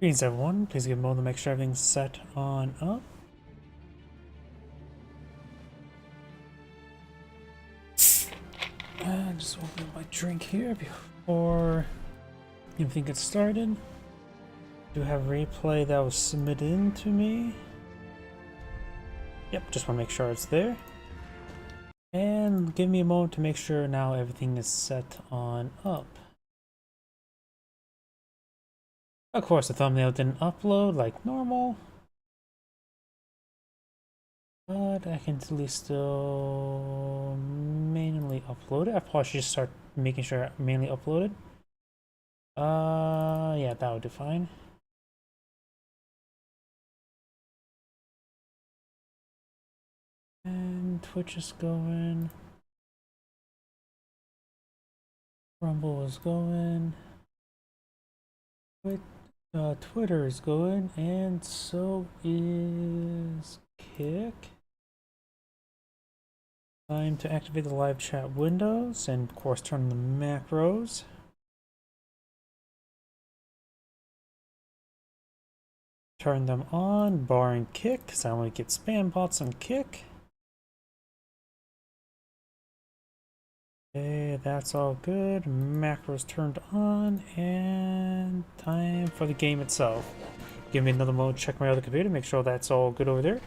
Greetings everyone, please give a moment to make sure everything's set on up. And just open my drink here before anything gets started. Do have a replay that was submitted in to me. Yep, just want to make sure it's there. And give me a moment to make sure now everything is set on up. Of course, the thumbnail didn't upload like normal. But I can at least still manually upload it. I probably should just start making sure I manually uploaded. Yeah, that would do fine. And Twitch is going. Rumble is going. Twitter is going, and so is Kick. Time to activate the live chat windows and of course turn the macros. Turn them on, barring Kick, because I only get spam bots on Kick. Okay, that's all good. Macros turned on, and time for the game itself. Give me another moment to check my other computer, make sure that's all good over there.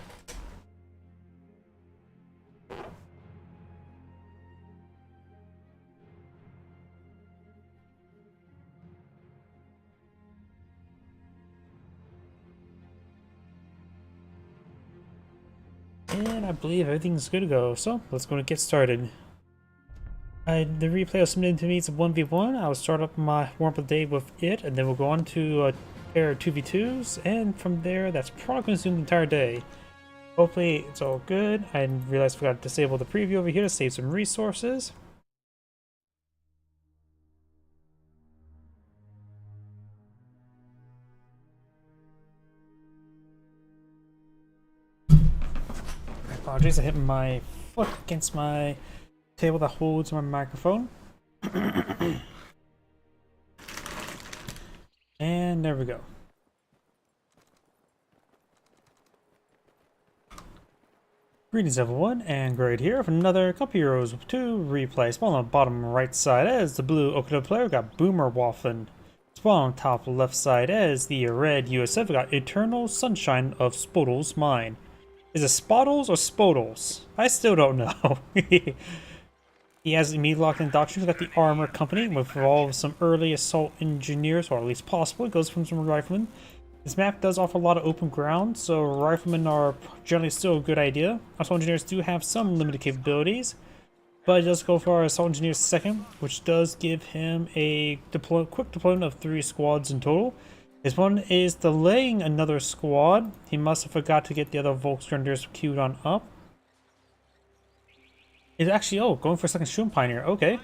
And I believe everything's good to go, so let's go and get started. The replay was submitted to me. It's a 1v1. I'll start up my warm-up of the day with it, and then we'll go on to a pair of 2v2s, and from there, that's probably going to consume the entire day. Hopefully, it's all good. I realized I forgot to disable the preview over here to save some resources. Apologies, I hit my foot against my table that holds my microphone. And there we go. Greetings everyone, and Great here with another couple Euros with 2 replays. Spawn on the bottom right side as the blue Okada player got Boomer Wafflin. Spawn on top left side as the red USF got Eternal Sunshine of Spodle's Mine. Is it Spottles or Spodles? I still don't know. He has immediate locked in doctrines, got the armor company with all of some early assault engineers, or at least possible. It goes from some riflemen. This map does offer a lot of open ground, so riflemen are generally still a good idea. Assault engineers do have some limited capabilities, but it does go for assault engineers second, which does give him a quick deployment of 3 squads in total. This one is delaying another squad. He must have forgot to get the other Volksgrenadiers queued on up. It's actually, oh, going for a second Shroom Pioneer, okay.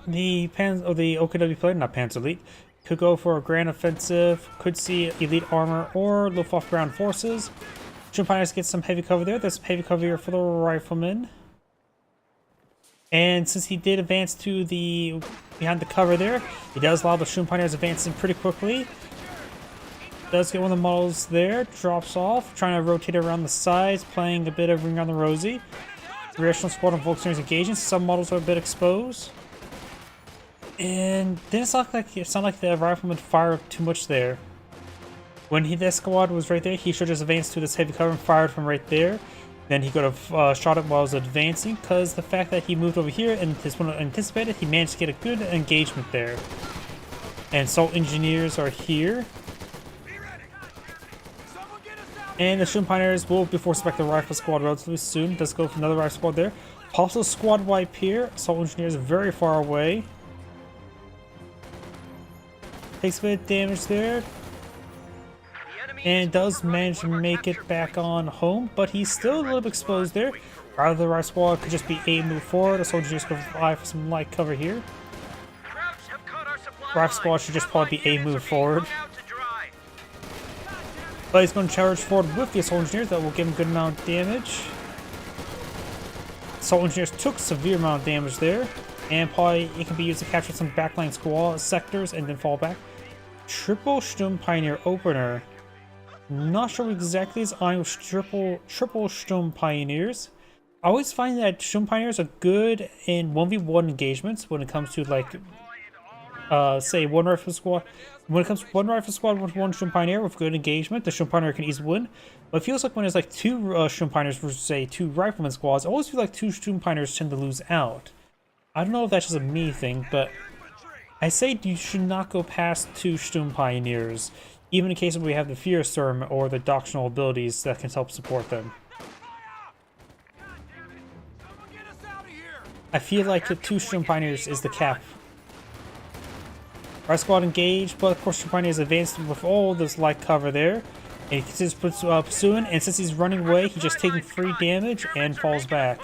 The OKW player, not Panzer Elite, could go for a Grand Offensive, could see Elite Armor or Luftwaffe Ground Forces. Shroom Pioneers get some heavy cover there. There's some heavy cover here for the Riflemen. And since he did advance to the behind the cover there, he does allow the Shroom Pioneers advancing pretty quickly. Does get one of the models there, drops off, trying to rotate around the sides, playing a bit of Ring on the Rosie. The Rational Squad of Volkswagens engaging, some models are a bit exposed. And didn't sound like the rifleman fired too much there. When that squad was right there, he should just advance to this heavy cover and fired from right there. Then he could have shot it while I was advancing, because the fact that he moved over here and his opponent anticipated, he managed to get a good engagement there. And assault engineers are here. And the Shroom Pioneers will be forced back the rifle squad relatively soon. Does go for another rifle squad there. Possible squad wipe here. Assault engineers very far away. Takes a bit of damage there. And does manage to make it back on home, but he's still a little bit exposed there. Rather the rifle squad could just be a move forward. Assault engineers could fly for some light cover here. Rifle squad should just probably be a move forward. But he's going to charge forward with the assault engineers. That will give him a good amount of damage. Assault engineers took severe amount of damage there. and probably it can be used to capture some backline squad sectors and then fall back. Triple Sturm Pioneer opener. Not sure exactly is I with triple Sturm Pioneers. I always find that Sturm Pioneers are good in 1v1 engagements when it comes to like say one rifle squad. When it comes to one rifle squad with one Sturm Pioneer with good engagement, the Sturm Pioneer can easily win. But it feels like when there's like two Sturm Pioneers versus say two rifleman squads, I always feel like two Sturm Pioneers tend to lose out. I don't know if that's just a me thing, but I say you should not go past two Sturm Pioneers, even in case where we have the Fear Sturm or the doctrinal abilities that can help support them. I feel like the two Sturm Pioneers is the cap. Our squad engaged, but of course Sturm Pioneers advanced with all this light cover there. And he continues pursuing, and since he's running away, he's just taking free damage and falls back.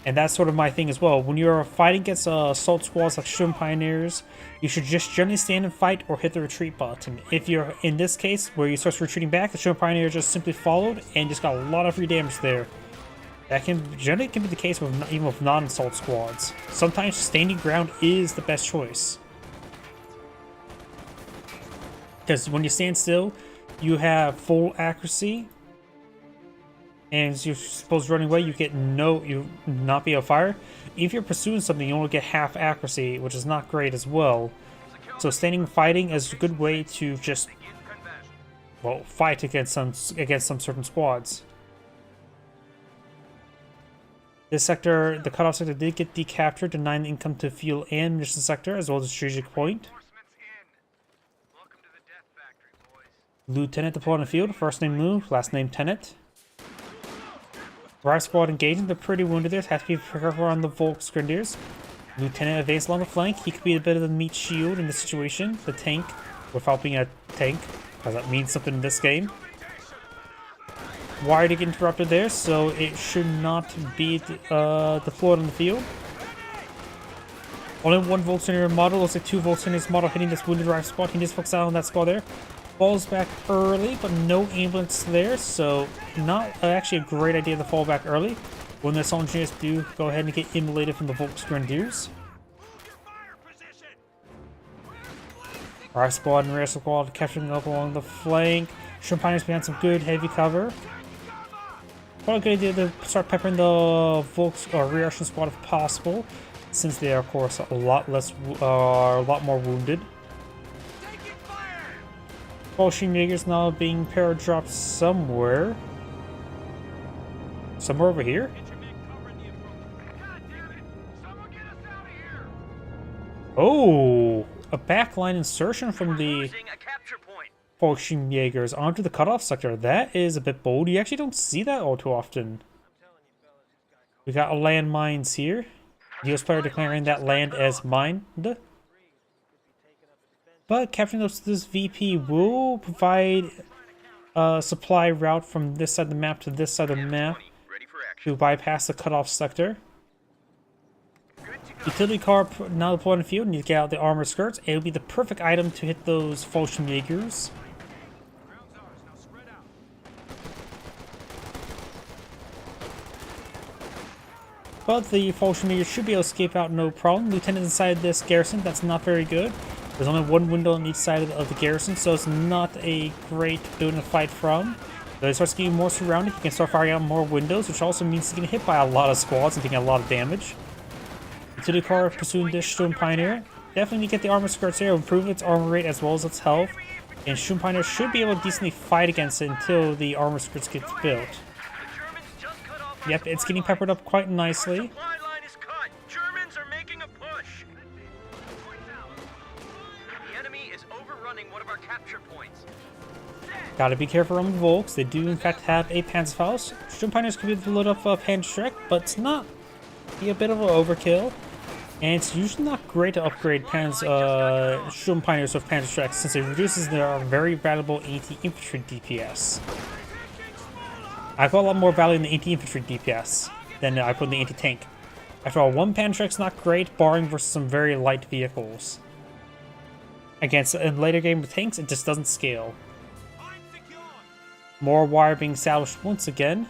And that's sort of my thing as well. When you're fighting against assault squads like Sturm Pioneers, you should just generally stand and fight or hit the retreat button. If you're in this case where you start retreating back, the Sturm Pioneer just simply followed and just got a lot of free damage there. That can generally be the case with even with non-assault squads. Sometimes standing ground is the best choice. Because when you stand still, you have full accuracy, and as you're supposed to running away, you not be able to fire. If you're pursuing something, you only get half accuracy, which is not great as well. So standing and fighting is a good way to just, well, fight against some certain squads. This sector, the cutoff sector, did get decaptured, denying the income to fuel and munition sector, as well as a strategic point. Lieutenant deployed on the field, first name Lou, last name Tenet. Rive squad engaging, they're pretty wounded there, have to be careful on the Volksgrenadiers. Lieutenant advanced along the flank, he could be a bit of the meat shield in this situation, the tank, without being a tank, because that means something in this game. Wire to get interrupted there, so it should not be deployed on the field. Only one Volksgrenadier model, looks like two Volksgrenadiers model hitting this wounded Rive squad, he just focused out on that squad there. Falls back early, but no ambulance there, so not actually a great idea to fall back early. When the assault engineers do go ahead and get immolated from the Volksgrenadiers. Our squad and rear squad capturing up along the flank. Sturm Pioneers behind some good heavy cover. Probably a good idea to start peppering the Volks or rear squad if possible, since they are of course a lot more wounded. Bolshevik Jaegers now being paradropped somewhere. Somewhere over here? Oh! A backline insertion from the Bolshevik Jaegers onto the cutoff sector. That is a bit bold. You actually don't see that all too often. We got landmines here. US player declaring that land as mined. But capturing this VP will provide a supply route from this side of the map to this side of the map to bypass the cutoff sector. Utility car now deployed on the field, need to get out the armor skirts. It will be the perfect item to hit those Fallschirmjägers. But the Fallschirmjägers should be able to escape out no problem. Lieutenant inside this garrison, that's not very good. There's only one window on each side of the garrison, so it's not a great building to fight from. But it starts getting more surrounded, you can start firing out more windows, which also means he's getting hit by a lot of squads and taking a lot of damage. Utility car pursuing this Sturm Pioneer. Definitely need to get the armor skirts here, improve its armor rate as well as its health. And Sturm Pioneer should be able to decently fight against it until the armor skirts get built. Yep, it's getting peppered up quite nicely. Gotta be careful on the Volks. They do in fact have a Panzerfaust. Sturm Pioneers can be load up Panzerstreck, but it's not be a bit of an overkill. And it's usually not great to upgrade Sturm Pioneers with Panzerstreck since it reduces their very valuable anti-infantry DPS. I put a lot more value in the anti-infantry DPS than I put in the anti-tank. After all, one Panzerstreck's not great, barring versus some very light vehicles. Against in later game with tanks, it just doesn't scale. More wire being established once again.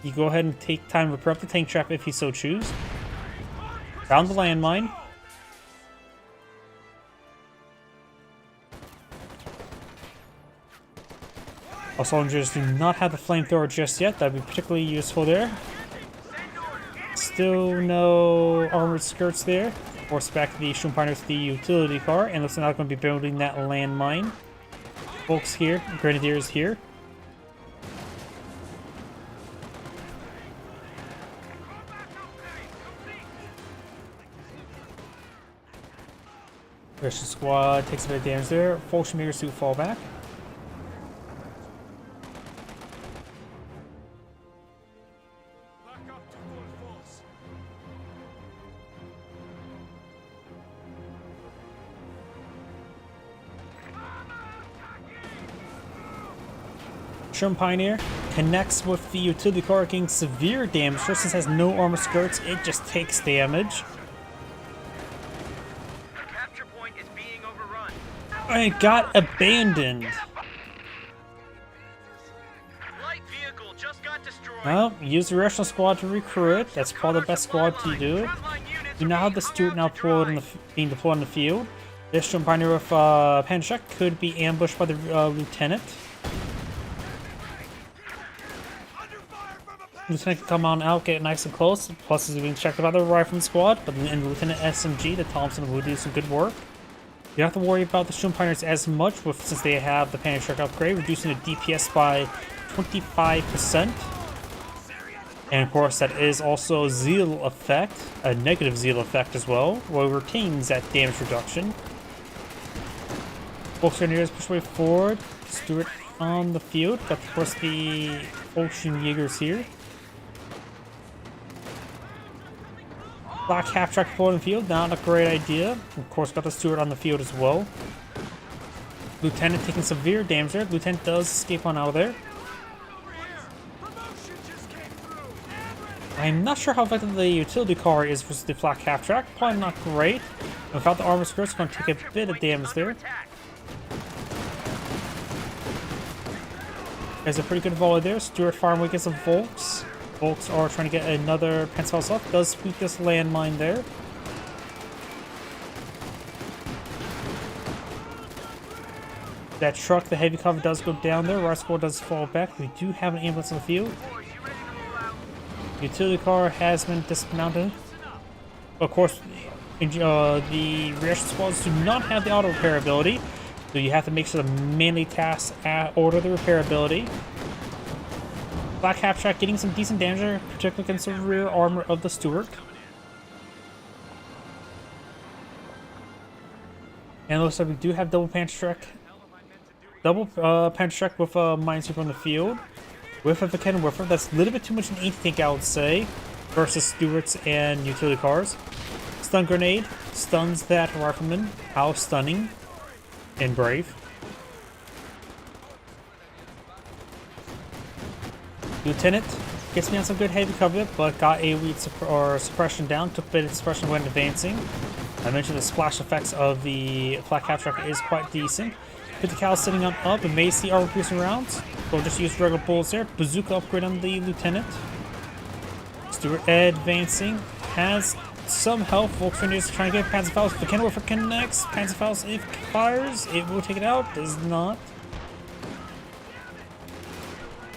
You go ahead and take time to repair up the tank trap if you so choose. Found the landmine. Our soldiers do not have the flamethrower just yet. That'd be particularly useful there. Still no armored skirts there. Force back the Schumpiners to the utility car, and looks like not going to be building that landmine. Folks here, Grenadiers here. Russian squad takes a bit of damage there. Fallschirmjägers do fall back. Pioneer connects with the utility car, getting severe damage. Since it has no armor skirts, it just takes damage. The capture point is being overrun. And it got abandoned. Light vehicle just got destroyed. Well, use the Rational Squad to recruit. That's probably the best squad to do. You now have the Stuart now being deployed in the field. This Pioneer with Panchak could be ambushed by the Lieutenant. Lieutenant can come on out, get nice and close. Plus, is being checked by the Rifleman Squad, but in the Lieutenant SMG, the Thompson will do some good work. You don't have to worry about the Pioneers as much, since they have the Panchak upgrade, reducing the DPS by 25%. And of course, that is also Zeal effect, a negative Zeal effect as well, where it retains that damage reduction. Volkswagen push way forward. Stuart on the field. Got, of course, the Volkswagen here. Black half track forward in the field, not a great idea. Of course, got the Stuart on the field as well. Lieutenant taking severe damage there. Lieutenant does escape on out of there. I'm not sure how effective the utility car is versus the flak half track. Probably not great. Without the armor skirts, going to take a bit of damage there. There's a pretty good volley there. Stuart firing against some Volks. Volks are trying to get another Panzerfaust off. Does sweep this landmine there. That truck, the heavy cover does go down there. Riot Squad does fall back. We do have an ambulance in the field. Utility car has been dismounted. Of course, the reaction squads do not have the auto repair ability, so you have to make sure the melee tasks order the repair ability. Black half track getting some decent damage there, particularly against the rear armor of the Stuart. And it looks like we do have double punch track. Double punch track with a minesweeper on the field. With a cannon whiffer, that's a little bit too much an anti-tank, I would say, versus Stuarts and utility cars. Stun grenade stuns that rifleman. How stunning and brave. Lieutenant gets me on some good heavy cover, but got a weak suppression down. Took a bit of suppression when advancing. I mentioned the splash effects of the flak half track is quite decent. 50 cal sitting on up and may see armor piercing rounds. We'll just use regular bullets there. Bazooka upgrade on the Lieutenant. Stuart advancing. Has some health. Volkswagen is trying to get Panzerfaust. If the cannon whiffer connects, Panzerfaust, if it fires, it will take it out. Does not.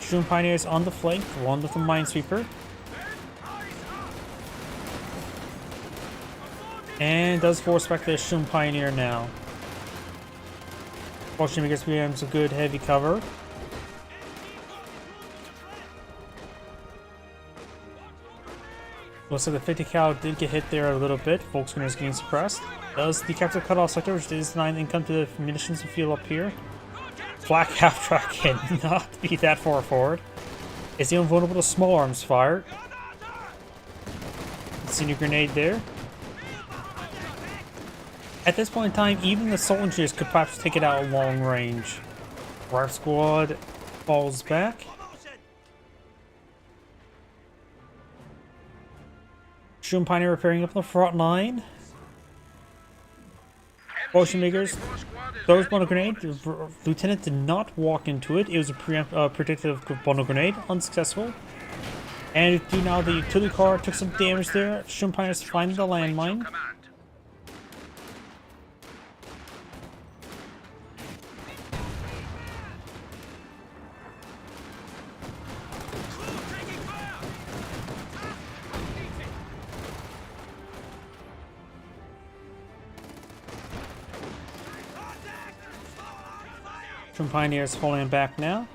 Shroom Pioneers on the flank. One with the Minesweeper. And does force back the Shroom Pioneer now. Fortunately, because we have some good heavy cover. Looks like the 50 cal did get hit there a little bit. Volkswagen is getting suppressed. Does the capture cutoff sector, which is 9 income to the munitions field up here. Flak half track cannot be that far forward. Is even vulnerable to small arms fire. Senior grenade there. At this point in time, even the soldiers could perhaps take it out at long range. Riot Squad falls back. Shroom Pioneer repairing up the front line. Potion makers throws bundle grenade. The Lieutenant did not walk into it. It was a predictive bundle grenade. Unsuccessful. And you do now the utility car took some damage there. Shroom Pioneers find the landmine. Command. Shroom Pioneers falling back now.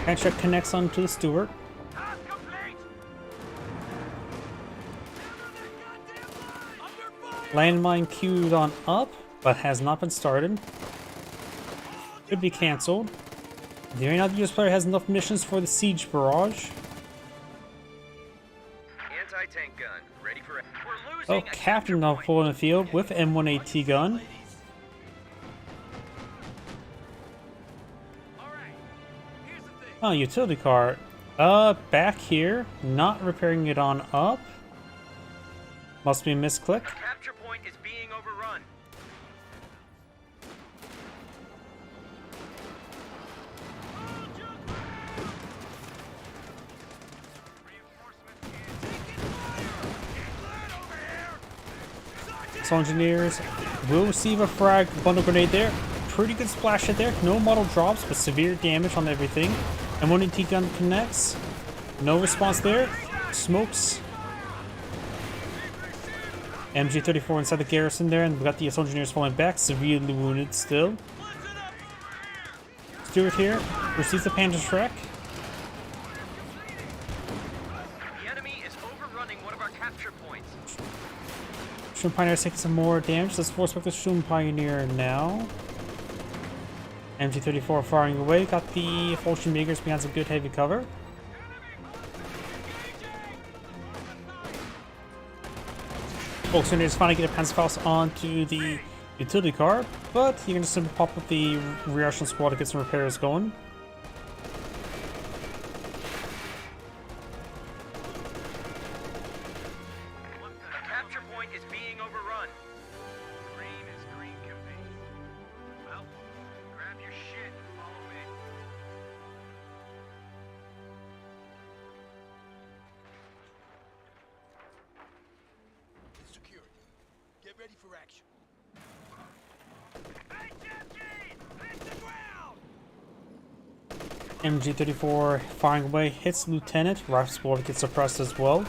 Contract connects onto the Stewart. Task complete. Landmine queued on up, but has not been started. Could be cancelled. The right now the US player has enough missions for the siege barrage. Anti-tank gun ready for. We're losing. Oh, a Captain now point. full in the field with M1AT gun. All right. Here's the thing. Oh, utility car. Back here. Not repairing it on up. Must be a misclick. Capture point is being overrun. So engineers will receive a frag bundle grenade there. Pretty good splash hit there. No model drops, but severe damage on everything. M1AT gun connects. No response there. Smokes. MG34 inside the garrison there, and we got the assault engineers falling back, severely wounded still. Stewart here receives the Panzerschreck. The enemy is overrunning one of our capture points. Shroom Pioneer taking some more damage. Let's force back the Shroom Pioneer now. MG34 firing away. Got the Fulton Makers behind some good heavy cover. Folks, are just finally get a Panzerfaust onto the utility car, but you can just simply pop up the rear echelon squad to get some repairs going. The capture point is being overrun. Green is green campaign. Well, grab your shit and follow me. Secured. Get ready for action. MG34 firing away, hits Lieutenant. Rifle squad gets suppressed as well.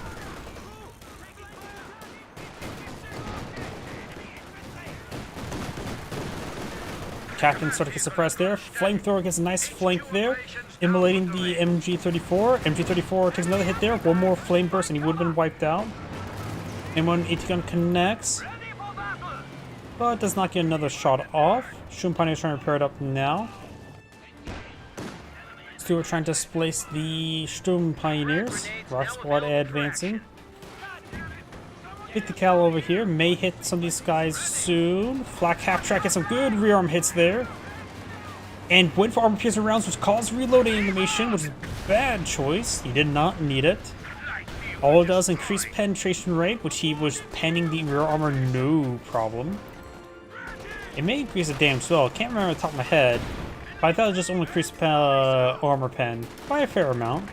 Captain started to get suppressed there. Flamethrower gets a nice flank there, immolating the MG34. MG34 takes another hit there. One more flame burst and he would have been wiped out. M1AT gun connects, but does not get another shot off. Shroom Pioneer is trying to repair it up now. Stewart trying to displace the Shroom Pioneers. Rock Squad advancing. Hit the Cal over here. May hit some of these guys soon. Flak half track gets some good rear arm hits there. And went for armor piercing rounds, which caused reloading animation, which is a bad choice. He did not need it. All it does increase penetration rate, which he was penning the rear armor no problem. It may increase the damage as well. Can't remember off the top of my head. But I thought it just only increased armor pen by a fair amount.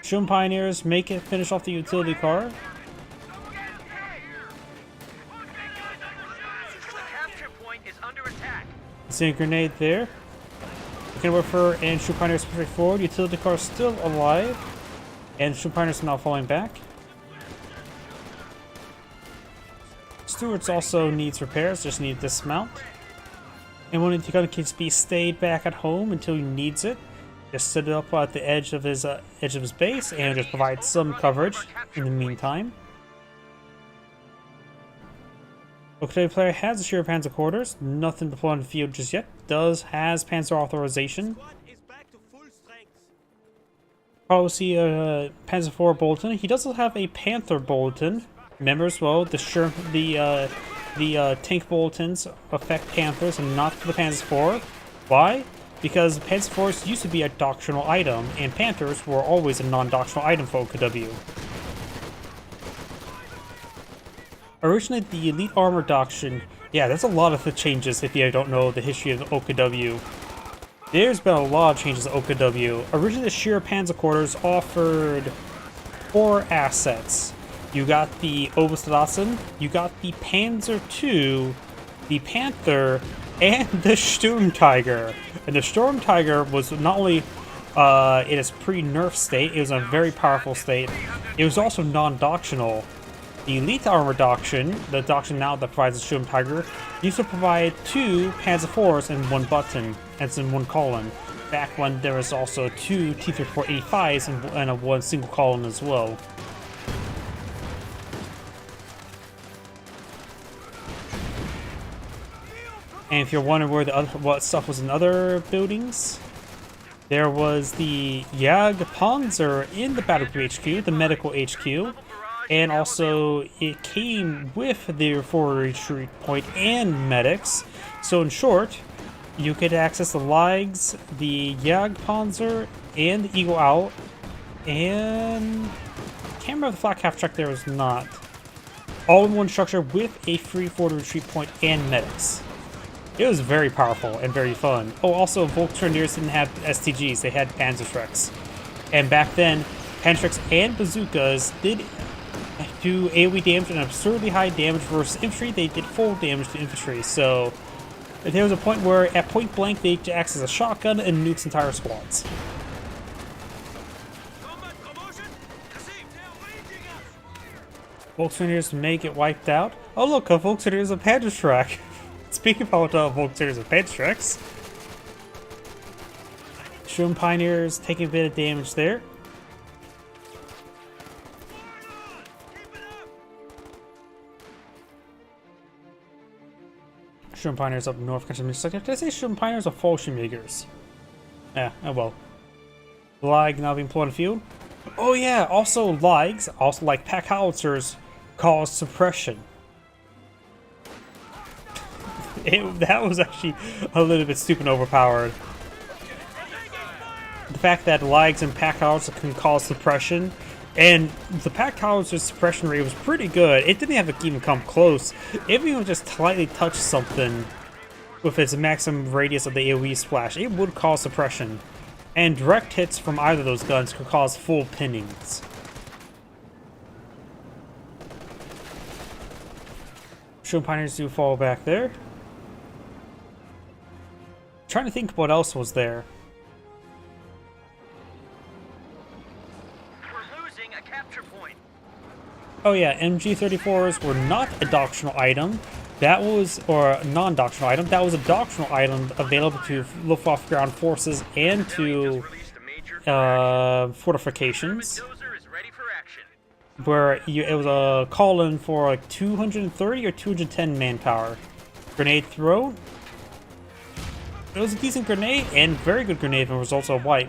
Shroom Pioneers make it finish off the utility car. The capture point is under attack. See a grenade there. Looking over for and Shroom Pioneers pushing forward. Utility car is still alive. And Shroom Pioneers are now falling back. Stewart's also needs repairs, just need dismount. And when it can be stayed back at home until he needs it. Just sit it up at the edge of his base and just provide some coverage in the meantime. Okay, player has a share of Panzer quarters, nothing deployed on the field just yet. Has Panzer authorization. Probably see a Panzer IV Bulletin. He does also have a Panther Bulletin. Remember as well, the tank bulletins affect Panthers and not the Panzer IV. Why? Because Panzer IVs used to be a doctrinal item, and Panthers were always a non-doctrinal item for OKW. Originally, the Elite Armor Doctrine Yeah, there's a lot of the changes if you don't know the history of the OKW. There's been a lot of changes to OKW. Originally, the Sheer Panzer Quarters offered 4 assets. You got the Oberstdachshund, you got the Panzer II, the Panther, and the Sturmtiger. And the Sturmtiger was not only in its pre-nerf state, it was in a very powerful state. It was also non-doctrinal. The Elite Armor Doctrine, the doctrine now that provides the Sturmtiger, used to provide 2 Panzer IVs and 1 button, and it's in 1 column. Back when there was also 2 T-3485s and a 1 single column as well. And if you're wondering where what stuff was in other buildings, there was the Jagdpanzer in the Battle Group HQ, the Medical HQ, and also it came with the forward retreat point and medics. So in short, you could access the Ligs, the Jagdpanzer, and the Eagle Owl, and I can't remember the flak half track there was not. All in one structure with a free forward retreat point and medics. It was very powerful and very fun. Oh, also, Volksgrenadiers didn't have STGs, they had Panzerschrecks. And back then, Panzerschrecks and bazookas did do AoE damage and absurdly high damage versus infantry. They did full damage to infantry, so there was a point where, at point blank, they acted as a shotgun and nukes entire squads. Volksgrenadiers may get wiped out. Oh look, a Volksgrenadier is a Panzerschreck. Speaking about Volksgrenadiers and Panzerschrecks, Sturm Pioneers taking a bit of damage there. Sturm Pioneers up north. Did I say Sturm Pioneers or Fallschirmjägers? Yeah, oh well. Lig now being employed in the field. Oh yeah, also Ligs, also like pack howitzers, cause suppression. That was actually a little bit stupid and overpowered. The fact that Ligs and pack howitzers can cause suppression, and the pack howitzer's suppression rate was pretty good. It didn't have to even come close. If you just slightly touch something with its maximum radius of the AoE splash, it would cause suppression. And direct hits from either of those guns could cause full pinnings. Sturm Pioneers do fall back there. Trying to think what else was there. We're losing a capture point. Oh yeah, MG34s were not a doctrinal item. That was, or a non-doctrinal item. That was a doctrinal item available to Luftwaffe ground forces and to fortifications. Where it was a call-in for like 230 or 210 manpower. Grenade throw. It was a decent grenade and very good grenade and was also a wipe.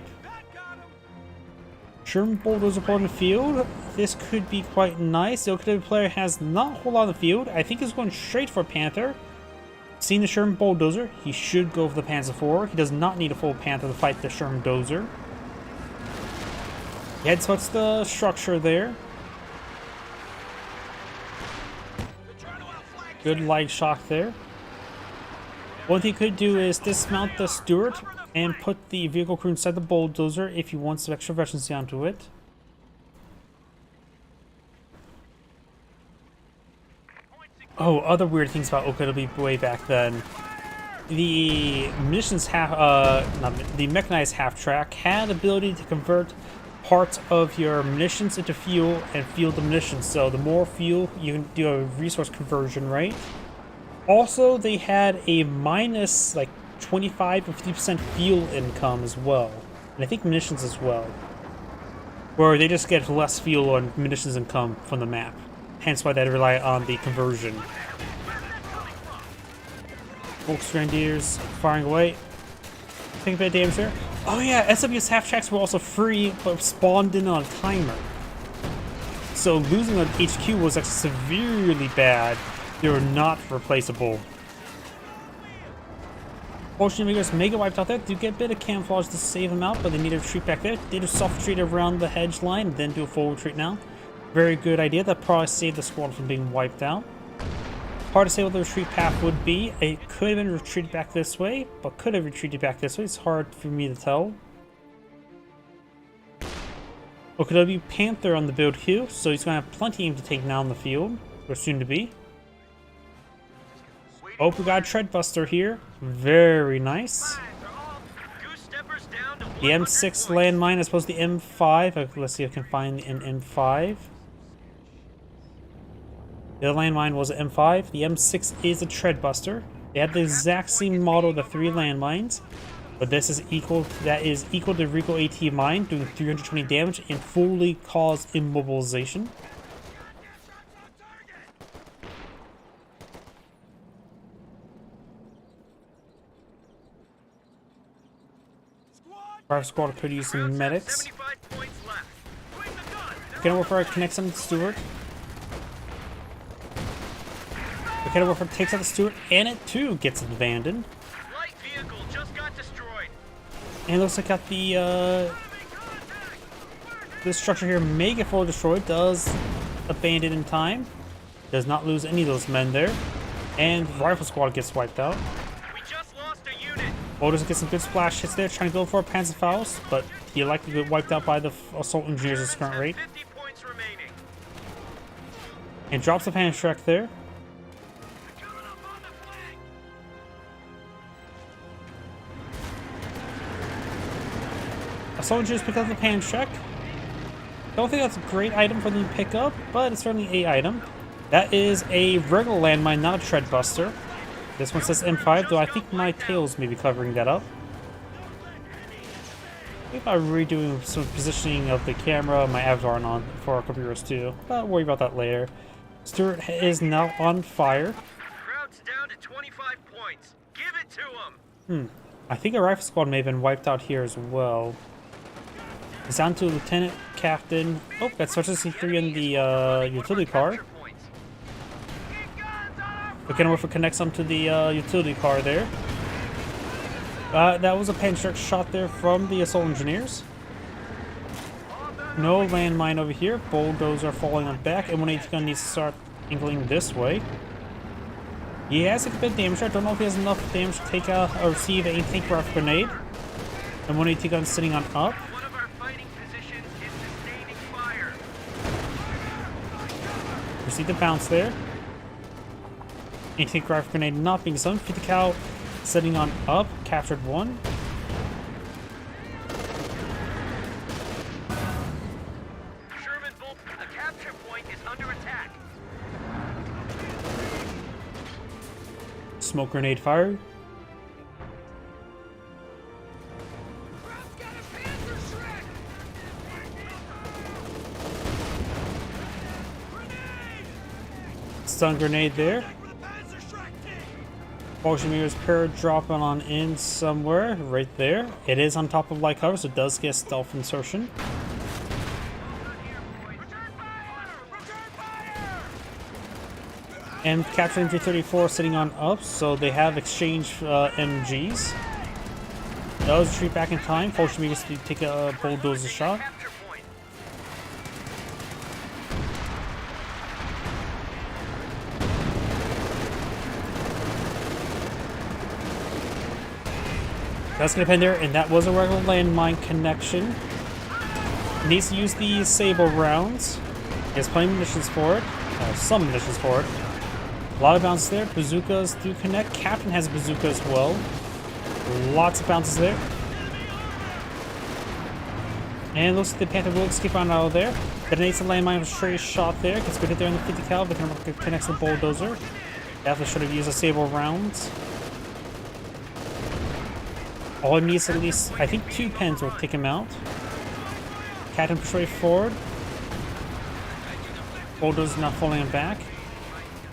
Sherman Bulldozer on the field. This could be quite nice. The OKW player has not a whole lot on the field. I think he's going straight for Panther. Seeing the Sherman Bulldozer, he should go for the Panzer IV. He does not need a full Panther to fight the Sherman Dozer. Yeah, so what's the structure there? Good light shock there. What he could do is dismount the Stuart and put the vehicle crew inside the bulldozer if he wants some extra efficiency onto it. Oh, other weird things about OKW way back then. The munitions the mechanized half track had the ability to convert parts of your munitions into fuel and fuel the munitions. So the more fuel, you can do a resource conversion, right? Also, they had a minus like 25 or 50% fuel income as well. And I think munitions as well. Where they just get less fuel and munitions income from the map. Hence why they rely on the conversion. Volksgrenadiers firing away. Take a bit of damage there. Oh yeah, SW's half tracks were also free, but spawned in on a timer. So losing an HQ was actually severely bad. They were not replaceable. Fallschirmjägers may get wiped out there. Do get a bit of camouflage to save them out, but they need to retreat back there. They do soft retreat around the hedge line, then do a full retreat now. Very good idea. That probably saved the squad from being wiped out. Hard to say what the retreat path would be. It could have been retreated back this way, but could have retreated back this way. It's hard for me to tell. OKW Panther on the build queue, so he's going to have plenty to take now on the field, or soon to be. Oh, we got a Treadbuster here. Very nice. The M6 landmine as opposed to the M5. Let's see if I can find an M5. The other landmine was an M5. The M6 is a Treadbuster. They have the exact same model of the 3 landmines, but this is equal. That is equal to Rico AT mine, doing 320 damage and fully cause immobilization. Our squad could use some medics. Mechanical Warfare connects on the Stewart. Mechanical Warfare takes out the Stewart, and it too gets abandoned. Light vehicle just got destroyed. And it looks like got the this structure here may get fully destroyed. Does abandon in time. Does not lose any of those men there. And Rifle Squad gets wiped out. We just lost a unit. Boulders get some good splash hits there, trying to go for a Panzerfaust, but he likely get wiped out by the assault engineers at this current rate. 50 points remaining. And drops the Panzerschreck there. Assault engineers pick up the Panzerschreck. Don't think that's a great item for them to pick up, but it's certainly a item. That is a regular landmine, not a Treadbuster. This one says M5, though I think my tails may be covering that up. Maybe I'm redoing some positioning of the camera, my avatar on for a couple years too. But I'll worry about that later. Stewart is now on fire. Crowd's down to 25 points. Give it to him. I think a rifle squad may have been wiped out here as well. It's down to Lieutenant Captain. Oh, that starts to C3 in the utility car. Looking over for connects onto the utility car there. That was a Panzerschreck shot there from the assault engineers. No landmine over here. Bulldozer falling on back. And 180 gun needs to start angling this way. He has a bit of damage. I don't know if he has enough damage to take out or receive a tank rifle grenade. And 180 gun sitting on up. One of our fighting positions is sustaining fire. Receive the bounce there. Anti-tank rifle grenade not being sunk. 50 cal sitting on up. Captured one. Sherman Bolt, the capture point is under attack. Smoke grenade fired. Stun grenade there. Volkswagen's pair dropping on in somewhere right there. It is on top of light cover, so it does get stealth insertion. And capturing 334 sitting on up, so they have exchanged MGs. Does retreat back in time. Volkswagen to take a bulldozer shot. Capture point. That's gonna depend there, and that was a regular landmine connection. Needs to use the Sable rounds. He has plenty of munitions for it. Some munitions for it. A lot of bounces there. Bazookas do connect. Captain has a bazooka as well. Lots of bounces there. And looks like the Panther will escape on out of there. Detonates the landmine with a straight shot there. Gets good hit there on the 50 cal, but connects the bulldozer. Definitely should have used the Sable rounds. All he needs at least, I think, 2 pens will take him out. Captain push right forward. Bulldozer not falling him back.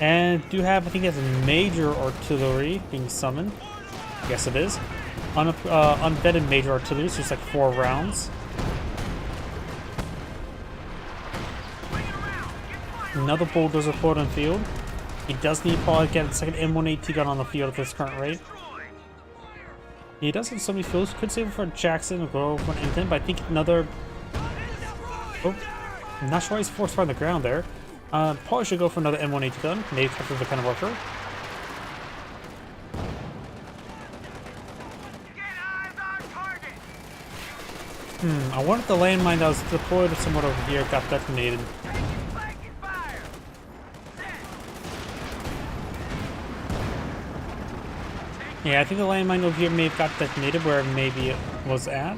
And do have, I think he has a major artillery being summoned. Yes, it is. Unvetted major artillery, so it's like 4 rounds. Another bulldozer put on field. He does need probably get a second M1AT gun on the field at this current rate. He does have so many fields. Could save it for Jackson or go for an M10, but I think another. Oh, I'm not sure why he's forced on the ground there. Probably should go for another M180 gun, maybe capture the kind of worker. Get eyes on target! I wonder if the landmine that was deployed somewhat over here got detonated. Taking flanking fire! Set! Yeah, I think the landmine over here may have got detonated where maybe it was at.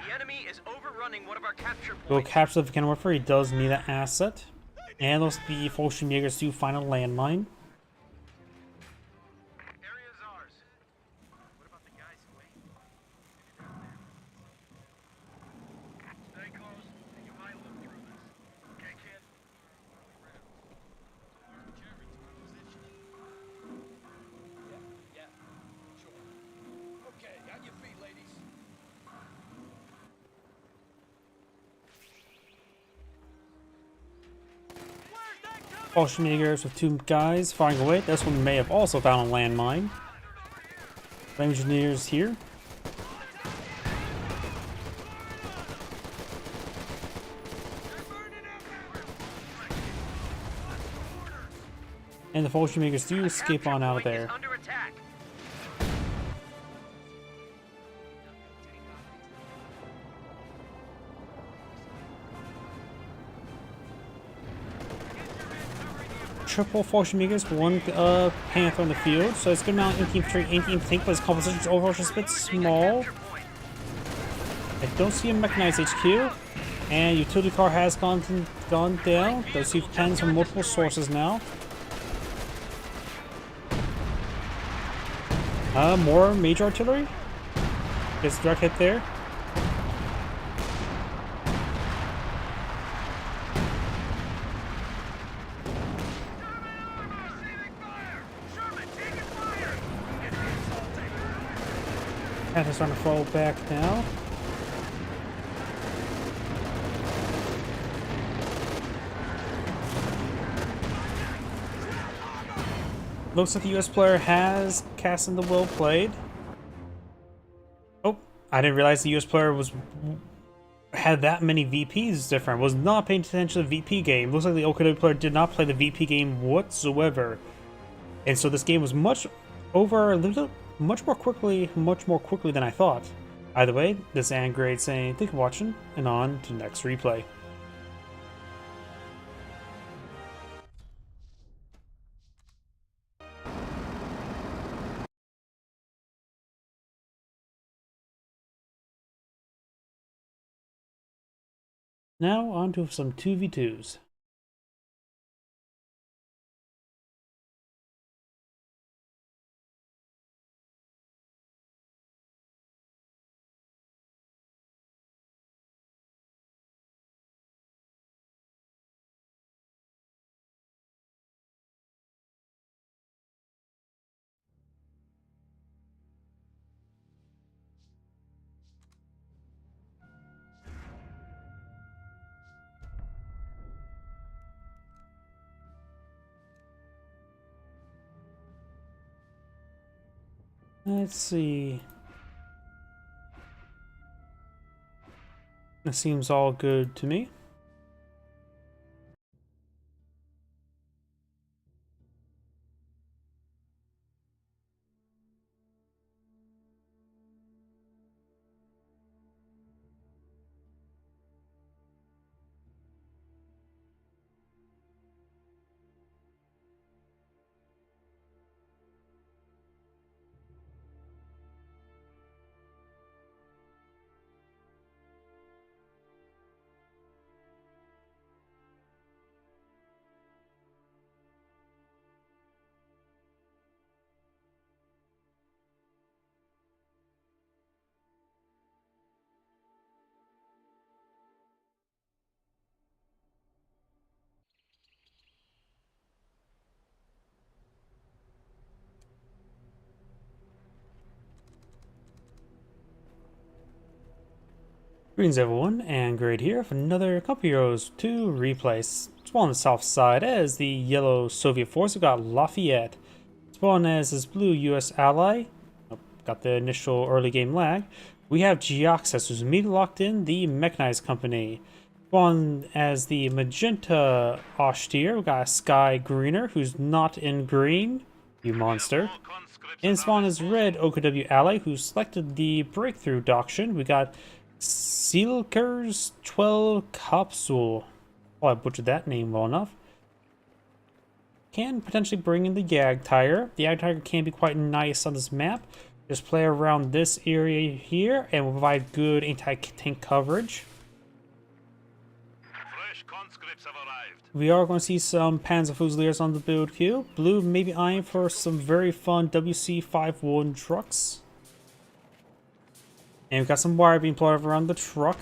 The enemy is overrunning one of our capture points. We'll capture the cannon warfare. He does need an asset. And those the Fallschirmjägers do find a landmine. Area's ours. What about the guys who ain't? Stay close, and you might look through this. Okay, kid? Yeah, sure. Okay, on your feet, ladies. Fallschirmjägers with two guys firing away. This one may have also found a landmine. Flame engineers here. And the Fallschirmjägers do escape on out of Capture point there. is under attack. Triple Fallschirmjägers, one Panther on the field, so it's good amount of anti-infantry, anti-tank, but his composition is overall just a bit small. Capture point. I don't see a mechanized HQ, and utility car has gone down. Those see cannons from multiple sources now. More major artillery. Gets a direct hit there. Receiving fire! Sherman, taking fire! Get the assault taken. Panther's starting to fall back now. Looks like the US player has cast in the well played. Oh, I didn't realize the US player had that many VPs different. Was not paying attention to the VP game. Looks like the OKW player did not play the VP game whatsoever. And so this game was much more quickly than I thought. Either way, this is Angrade saying thank you for watching, and on to the next replay. Now on to some 2v2s. Let's see. That seems all good to me. Greetings everyone, and Grade here for another couple Euros to replace. Spawn on the south side as the yellow Soviet force. We've got Lafayette. Spawn as his blue US ally. Oh, got the initial early game lag. We have Geoxus, who's immediately locked in the Mechanized Company. Spawn as the Magenta Austere. We got a Sky Greener, who's not in green, you monster. And spawn as Red OKW Ally, who selected the Breakthrough Doctrine. We got Sealker's 12 Capsule. Oh, I butchered that name well enough. Can potentially bring in the Yag Tiger. The Yag Tiger can be quite nice on this map. Just play around this area here and will provide good anti-tank coverage. Fresh conscripts have arrived. We are going to see some Panzer Fusiliers on the build queue. Blue may be eyeing for some very fun WC-51 trucks. And we've got some wire being plotted around the truck.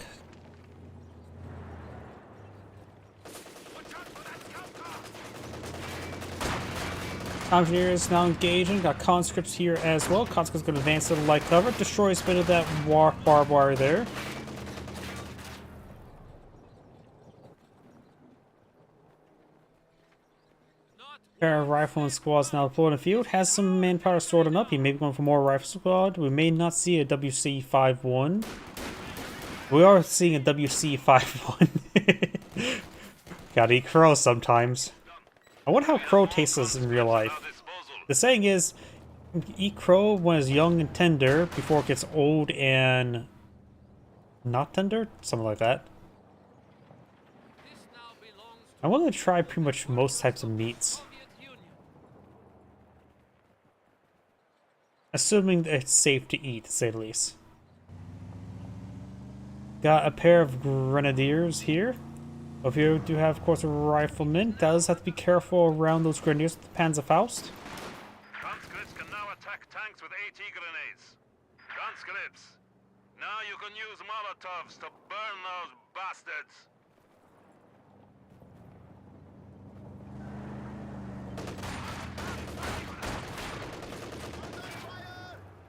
Engineer is now engaging. Got conscripts here as well. Conscripts going to advance to the light cover. Destroys a bit of that barbed wire there. Pair of rifleman squads now deployed in the field. Has some manpower stored up. He may be going for more rifle squad. We may not see a WC-51. We are seeing a WC-51. Gotta eat crow sometimes. I wonder how crow tastes in real life. The saying is, eat crow when it's young and tender before it gets old and not tender? Something like that. I want to try pretty much most types of meats. Assuming that it's safe to eat, to say the least. Got a pair of grenadiers here. If you do have, of course, a rifleman, does have to be careful around those grenadiers with the Panzerfaust. Conscripts can now attack tanks with AT grenades. Conscripts, now you can use Molotovs to burn those bastards.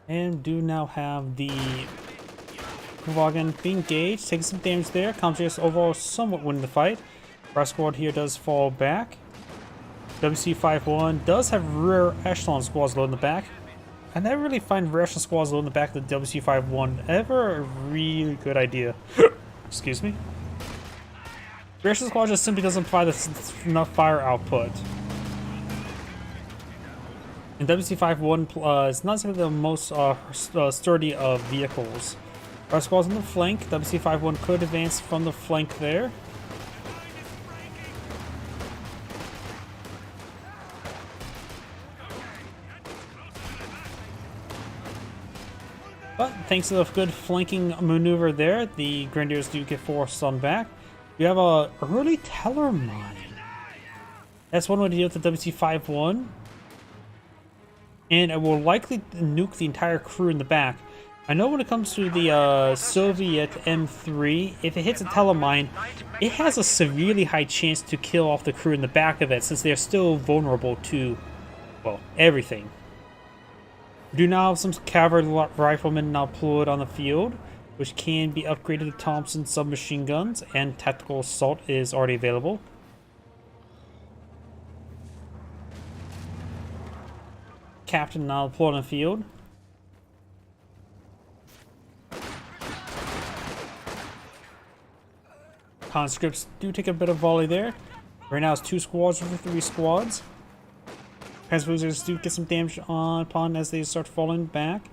And do now have the Wagon being engaged, taking some damage there. Comjs overall somewhat winning the fight. Our squad here does fall back. WC-51 does have rear echelon squads low in the back. I never really find rear echelon squads low in the back of the WC-51 ever a really good idea. Excuse me. Rear echelon squad just simply doesn't provide enough fire output. And WC-51 is not simply the most sturdy of vehicles. Our squad's on the flank. WC-51 could advance from the flank there. But thanks to the good flanking maneuver there, the Grenadiers do get forced on back. You have a early teller mine. That's one way to deal with the WC-51. And it will likely nuke the entire crew in the back. I know when it comes to the Soviet M3, if it hits a telemine, it has a severely high chance to kill off the crew in the back of it, since they're still vulnerable to, well, everything. We do now have some cavalry riflemen now deployed on the field, which can be upgraded to Thompson submachine guns, and tactical assault is already available. Captain now deployed on the field. Conscripts do take a bit of volley there. Right now it's 2 squads over 3 squads. Panzerfaust do get some damage upon as they start falling back.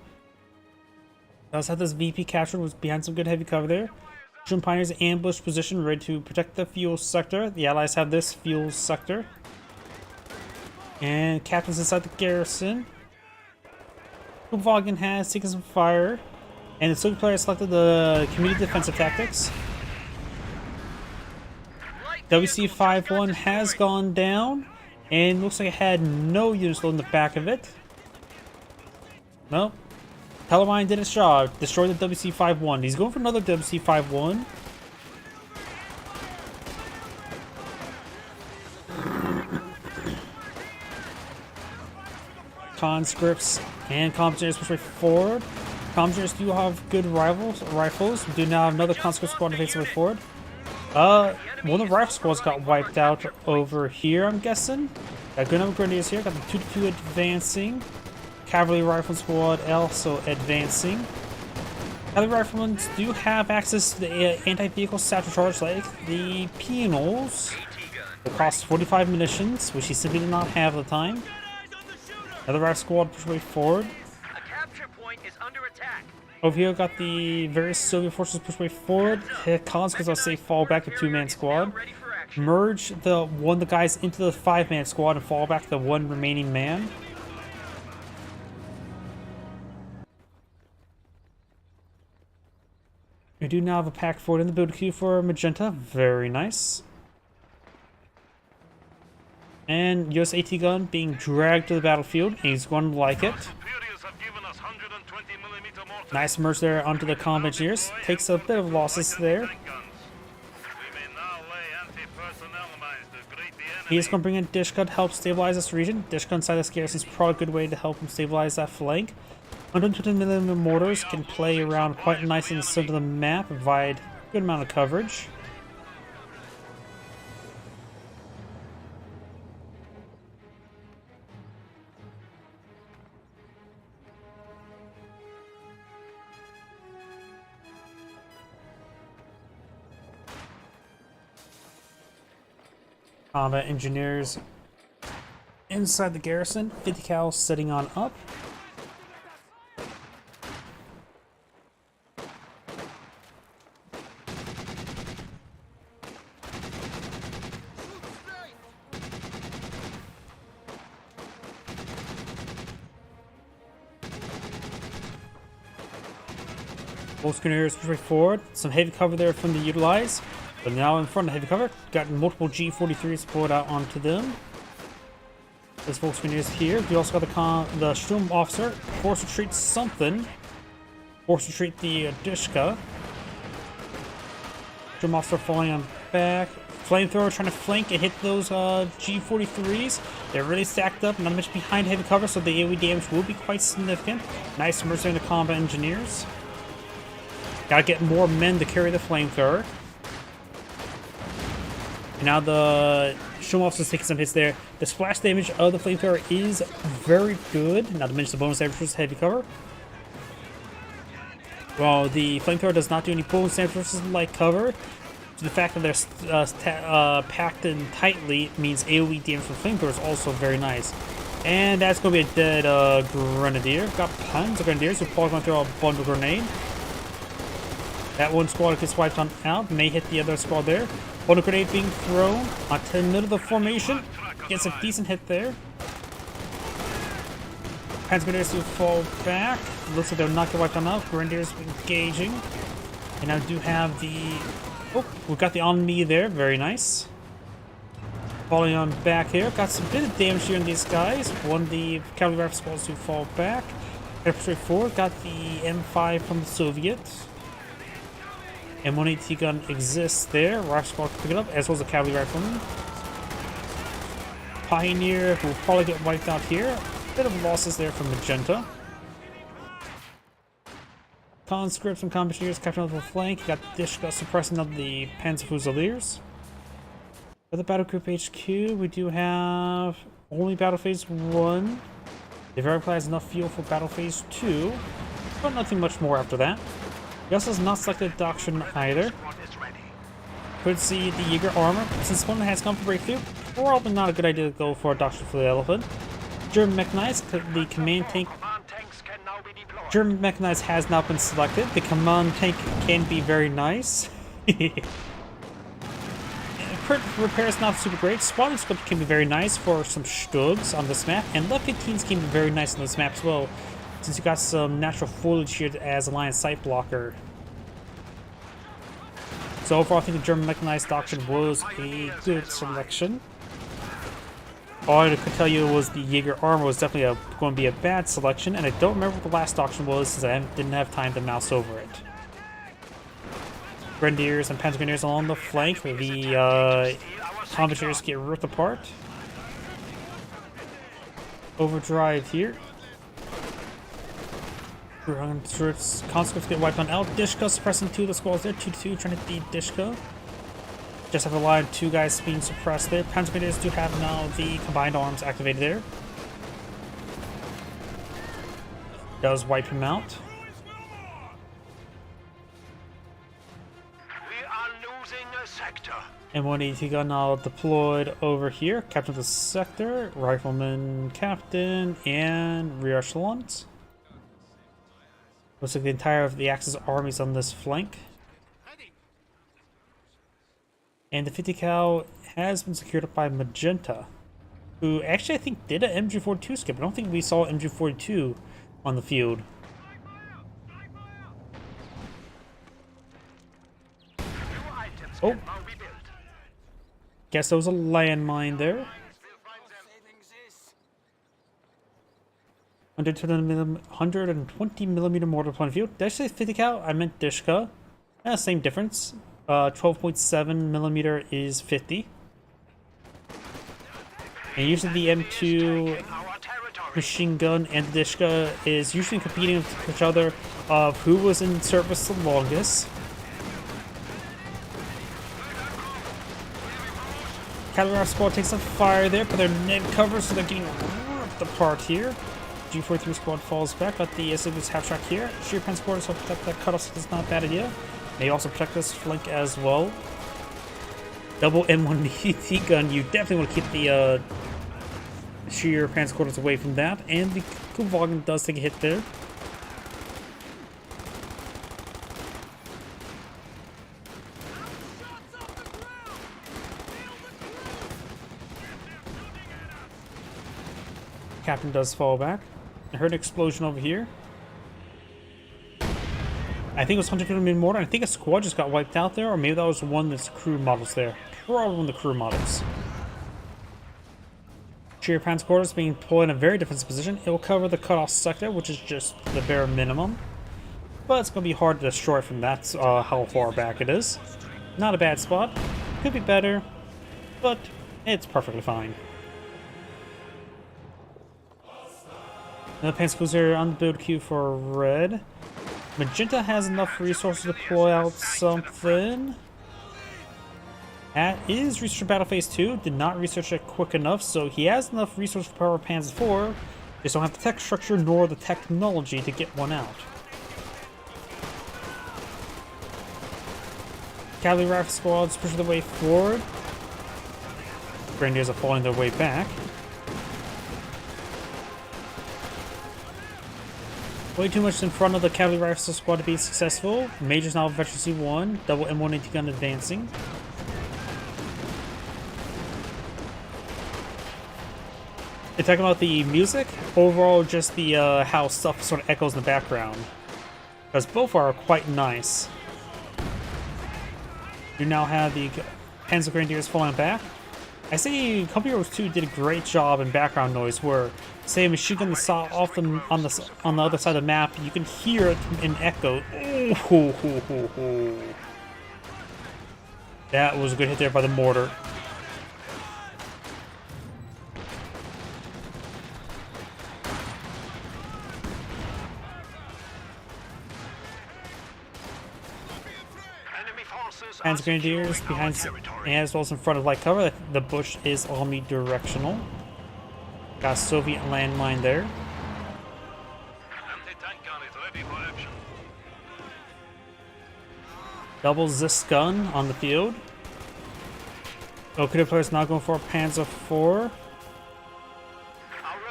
Does have this VP captured, was behind some good heavy cover there. German Pioneers ambush position, ready to protect the fuel sector. The Allies have this fuel sector. And captains inside the garrison. Wagen has taken some fire. And the Soviet player selected the community defensive tactics. WC-51 has gone down, and looks like it had no units low in the back of it. Nope. Telemine did its job, destroyed the WC-51. He's going for another WC-51. Conscripts and Commandeers push right forward. Commandeers do have good rifles. We do now have another conscript squad to face way forward. One of the rifle squads got wiped out over here, I'm guessing. Got good number of grenadiers here. Got the 2-2 advancing. Cavalry rifle squad also advancing. Other riflemen do have access to the anti-vehicle satchel charge like the Penals. It costs 45 munitions, which he simply did not have at the time. Another rifle squad push way forward. A capture point is under attack. Over here, got the various Soviet forces push way forward. Hit consequence, I'll say fall back to 2-man squad. Merge the guys into the 5-man squad and fall back to the 1 remaining man. We do now have a pack forward in the build queue for Magenta. Very nice. And US AT gun being dragged to the battlefield, and he's going to like it. Superiors have given us 120mm mortars. Nice merge there onto the combat engineers. Takes a bit of losses there. Tank guns. We may now lay anti-personnel mines to greet the enemy. He is going to bring in Dishka to help stabilize this region. Dishka inside this garrison is probably a good way to help him stabilize that flank. 120mm mortars can play around quite nicely in the center of the map, provide a good amount of coverage. Combat engineers inside the garrison, 50 cal setting on up. Both Grenadiers push forward. Some heavy cover there from the Utilize. But now in front of heavy cover, got multiple G43s pulled out onto them. This Volksgrenadiers here. We also got the Sturm Officer. Force retreat something. Force retreat the Dishka. Sturm Officer falling on back. Flamethrower trying to flank and hit those G43s. They're really stacked up, not much behind heavy cover, so the AoE damage will be quite significant. Nice mercy on the combat engineers. Gotta get more men to carry the flamethrower. And now the Sturm Officer's taking some hits there. The splash damage of the flamethrower is very good. Not to mention the bonus damage versus heavy cover. While the flamethrower does not do any bonus damage versus light cover, the fact that they're packed in tightly means AoE damage from flamethrower is also very nice. And that's going to be a dead Grenadier. Got tons of Grenadiers who probably going to throw a bundle grenade. That one squad gets wiped on out. May hit the other squad there. Bundle grenade being thrown onto the middle of the formation. Gets a decent hit there. Panzer Grenadiers do fall back. Looks like they'll not get wiped on out. Grenadiers engaging. And now do have the... Oh, we've got the enemy there. Very nice. Falling on back here. Got some bit of damage here on these guys. One of the cavalry rifle squads do fall back. Head straight forward. Got the M5 from the Soviets. M1 AT gun exists there. Rifle squad can pick it up, as well as a cavalry rifleman. Pioneer will probably get wiped out here. Bit of losses there from Magenta. Conscripts and commissioners capturing up the flank. You got Dishka suppressing of the Panzer Fusiliers. For the Battle Group HQ, we do have only Battle Phase 1. The Verified has enough fuel for Battle Phase 2, but nothing much more after that. He also has not selected Doctrine either. Could see the Jaeger armor. Since one has come for breakthrough, probably not a good idea to go for a Doctrine for the Elephant. German Mechanized, the command tank. German Mechanized has not been selected. The command tank can be very nice. Crit repair is not super great. Spotting scope can be very nice for some Stugs on this map, and Lev 15s can be very nice on this map as well, since you got some natural foliage here as a line of sight blocker. So overall, I think the German Mechanized Doctrine was a good selection. All I could tell you was the Jaeger armor was definitely going to be a bad selection, and I don't remember what the last Doctrine was since I didn't have time to mouse over it. Grenadiers and Panzer Grenadiers along the flank, the Commanders get ripped apart. Overdrive here. Conscripts get wiped on out. Dishka suppressing 2 of the squads there. 2-2 trying to beat Dishka. Just have a line of 2 guys being suppressed there. Panzer Grenadiers do have now the combined arms activated there. Does wipe him out. M180 gun now deployed over here. Captain of the sector, rifleman captain, and rear echelons. Looks like the entire of the Axis army is on this flank. And the 50 cal has been secured by Magenta, who actually I think did an MG42 skip. I don't think we saw MG42 on the field. Oh, guess there was a landmine there. 120 millimeter mortar point of view. Did I say 50 cal? I meant Dishka. Same difference. 12.7 millimeter is 50. And usually the M2 machine gun and the Dishka is usually competing with each other of who was in service the longest. Cavalry squad takes some fire there, but they're net cover, so they're getting ripped apart here. G43 squad falls back, but the SW's half track here. Sheer pen squad so protect that cutoff is not a bad idea. They also protect this flank as well. Double M180 gun, you definitely want to keep the sheer pan squatters away from that, and the Kuvagen does take a hit there. Captain does fall back. I heard an explosion over here. I think it was 150 millimeter mortar. I think a squad just got wiped out there, or maybe that was one that's crew models there. Probably one of the crew models. Sheer Pan's quarters being deployed in a very defensive position. It will cover the cutoff sector, which is just the bare minimum. But it's going to be hard to destroy from that, how far back it is. Not a bad spot. Could be better, but it's perfectly fine. Another Panzer on the build queue for red. Magenta has enough resources to deploy out something. That is research battle phase 2. Did not research it quick enough, so he has enough resources for power Panzer 4. Just don't have the tech structure nor the technology to get one out. Cavalry rifle squads pushing their way forward. Grenadiers are falling their way back. Way too much in front of the cavalry rifle squad to be successful. Major's now veteran C1. Double M180 gun advancing. They're talking about the music. Overall, just the how stuff sort of echoes in the background. Because both are quite nice. You now have the Panzer Grenadiers falling back. I say Company Heroes 2 did a great job in background noise where, say, a machine gun saw off them on the other side of the map, you can hear it in echo. That was a good hit there by the mortar. Panzer Grenadiers behind, as well as in front of light cover. The bush is omnidirectional. Got a Soviet landmine there. Anti-tank gun is ready for action. Double Zis gun on the field. Okuda players now going for a Panzer 4. Our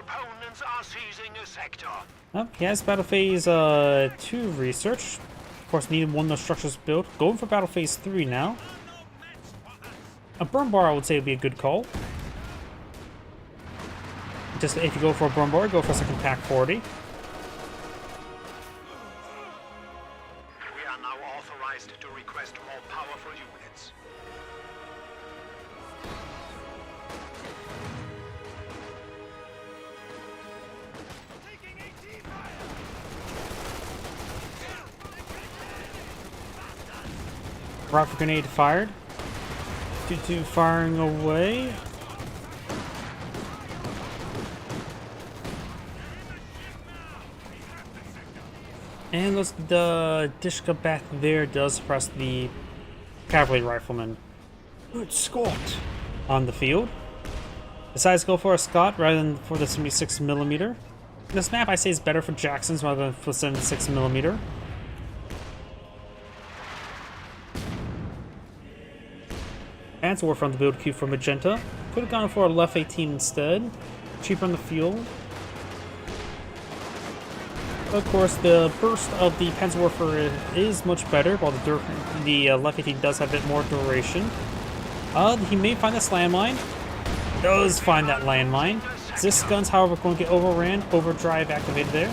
opponents are seizing a sector. Oh, he has Battle Phase 2 research. Of course, needed one of those structures built. Going for Battle Phase 3 now. A burn bar, I would say, would be a good call. Just if you go for a burn bar, go for a second pack 40. We are now authorized to request more powerful units. Rifle grenade fired. 2-2 firing away. And the Dishka back there does suppress the cavalry rifleman. Good Scott on the field. Decides to go for a Scott rather than for the 76mm. This map I say is better for Jacksons rather than for 76mm. Panzer from the build queue for Magenta. Could have gone for a left 18 instead. Cheaper on the fuel. Of course, the burst of the Panzerwerfer is much better, while the left 18 does have a bit more duration. He may find this landmine. Does find that landmine. This gun's, however, going to get overran. Overdrive activated there.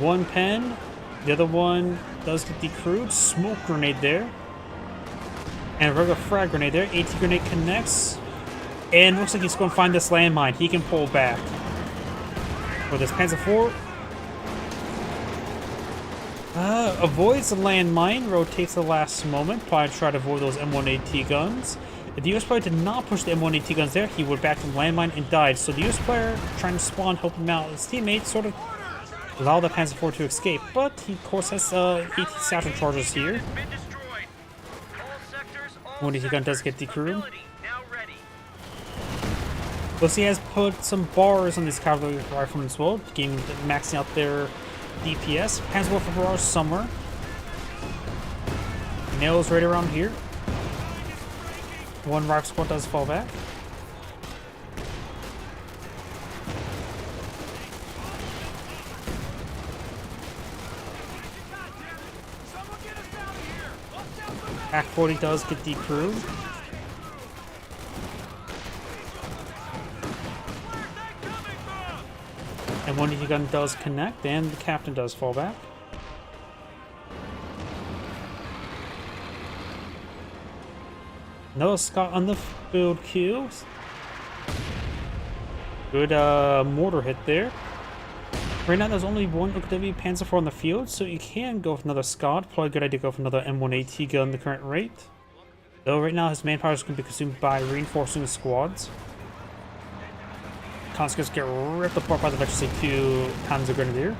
One pen. The other one does get decrewed. Smoke grenade there. And a regular frag grenade there. AT grenade connects. And looks like he's going to find this landmine. He can pull back. With this Panzer IV. Avoids the landmine. Rotates the last moment. Probably try to avoid those M1AT guns. If the US player did not push the M1AT guns there, he would back to the landmine and died. So the US player trying to spawn, help him out. His teammates sort of allow the Panzer IV to escape. But he, of course, has 18 satchel charges here. M1AT gun does get decrewed. Plus, he has put some bars on these cavalry riflemen as well, maxing out their DPS. Panzerwerfer barrage somewhere. Nails right around here. One rifle squad does fall back. Act 40 does get decrewed. And one ET gun does connect, and the captain does fall back. Another Scott on the build queue. Good mortar hit there. Right now there's only one OKW Panzer IV on the field, so you can go with another Scott. Probably a good idea to go for another M1AT gun at the current rate. Though right now his manpower is going to be consumed by reinforcing the squads. Conscripts get ripped apart by the Veteran C2 Panzer Grenadier.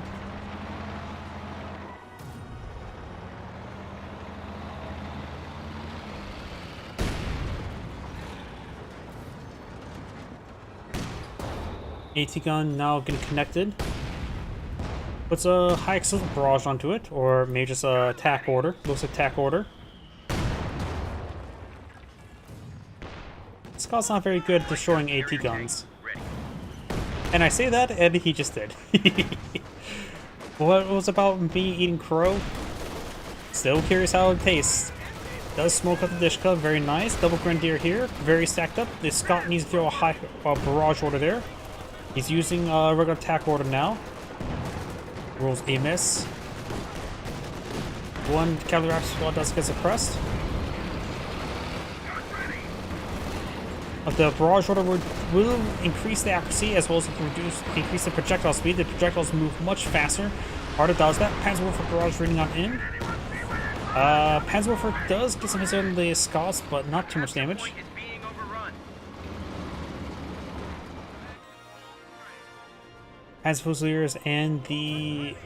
AT gun now getting connected. Puts a high explosive barrage onto it, or maybe just a attack order. Looks like attack order. Scott's not very good at destroying AT guns. And I say that, and he just did. What was about me eating crow? Still curious how it tastes. Does smoke up the Dishka, very nice. Double Grenadier here, very stacked up. The Scott needs to throw a high barrage order there. He's using a regular attack order now. Rolls a miss. One cavalry squad does get suppressed. The barrage order will increase the accuracy as well as increase the projectile speed. The projectiles move much faster. Harder does that. Panzerwerfer barrage reading on in. Panzerwerfer does get some hits on the Scots, but not too much damage. Panzer Fusiliers and the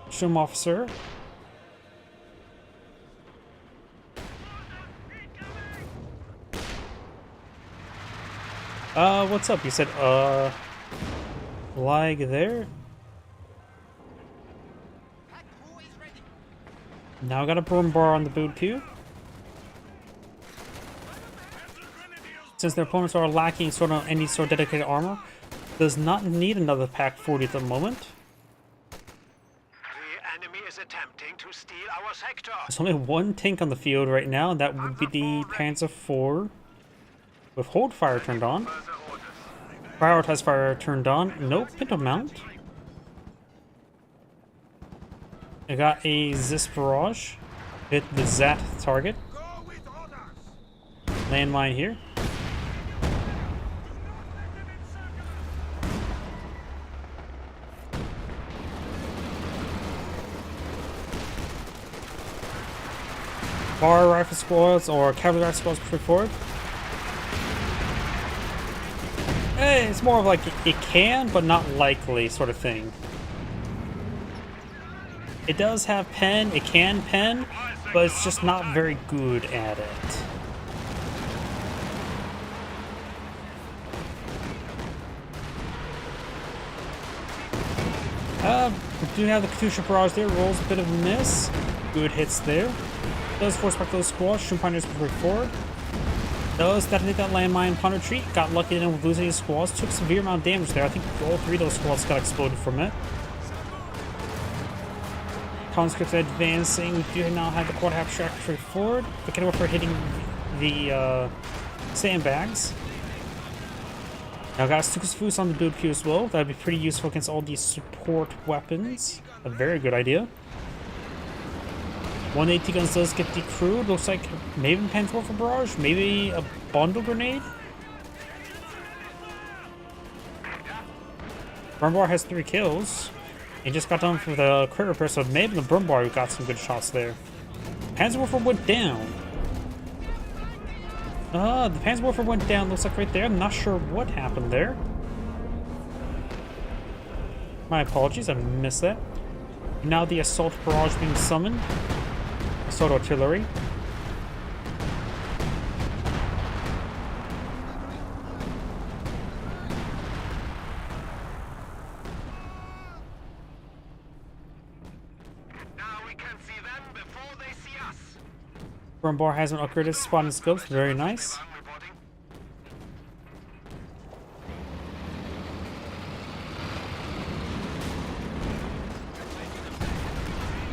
Sturm Officer. What's up? You said, lag there? Now I got a burn bar on the boot queue. Since their opponents are lacking any sort of dedicated armor, does not need another Pack 40 at the moment. The enemy is attempting to steal our sector. There's only one tank on the field right now, and that would be the Panzer IV with hold fire turned on. Prioritize fire turned on. No pinto mount. I got a Zis barrage. Hit the Zat target. Landmine here. Bar rifle squads or cavalry rifle squads push forward. It's more of like it can, but not likely sort of thing. It does have pen, it can pen, but it's just not very good at it. We do have the Katusha barrage there, rolls a bit of a miss. Good hits there. Does force back those squads, Shroom Pioneers moving forward. Does detonate that landmine upon retreat. Got lucky in with losing his squads. Took severe amount of damage there. I think all 3 of those squads got exploded from it. Conscripts advancing. We do now have the quad half trajectory forward. We can go for hitting the sandbags. Now got Sukasfus on the build queue as well. That'd be pretty useful against all these support weapons. A very good idea. 1 AT guns does get decrewed. Looks like maybe Panther for barrage, maybe a bundle grenade. Brumbar has 3 kills. He just got done for the crit repair, so maybe the Brumbar got some good shots there. Panzerwerfer went down. The Panzerwerfer went down, looks like right there. I'm not sure what happened there. My apologies, I missed that. Now the assault barrage being summoned. Assault artillery. Now we can see them before they see us. Brumbar has an upgraded spotting skills, very nice. Reporting.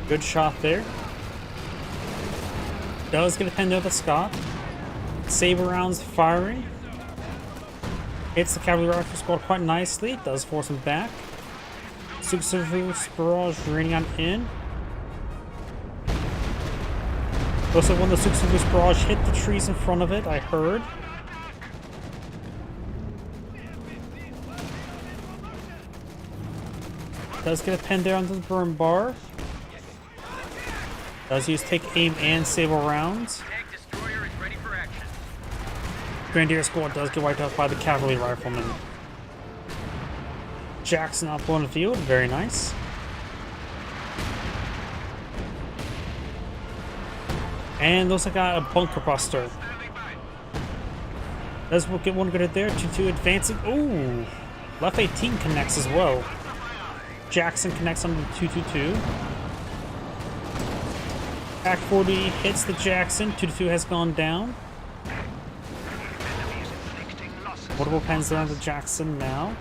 Good shot there. Does get a pen over Scott. Saber rounds firing. Hits the cavalry rifle squad quite nicely. Does force him back. Sukasfus barrage raining on in. Looks like when the Sukasfus barrage hit the trees in front of it, I heard. Does get a pen there onto the burn bar. Does use take aim and saber rounds. Tank destroyer is ready for action. Grenadier squad does get wiped out by the cavalry riflemen. Jackson up on the field, very nice. And looks like a bunker buster. Does get one good hit there. 2-2 advancing. Ooh, left 18 connects as well. Jackson connects on the 2-2-2. Back 40 hits the Jackson. 2-2 has gone down. Multiple pens there on the Jackson now.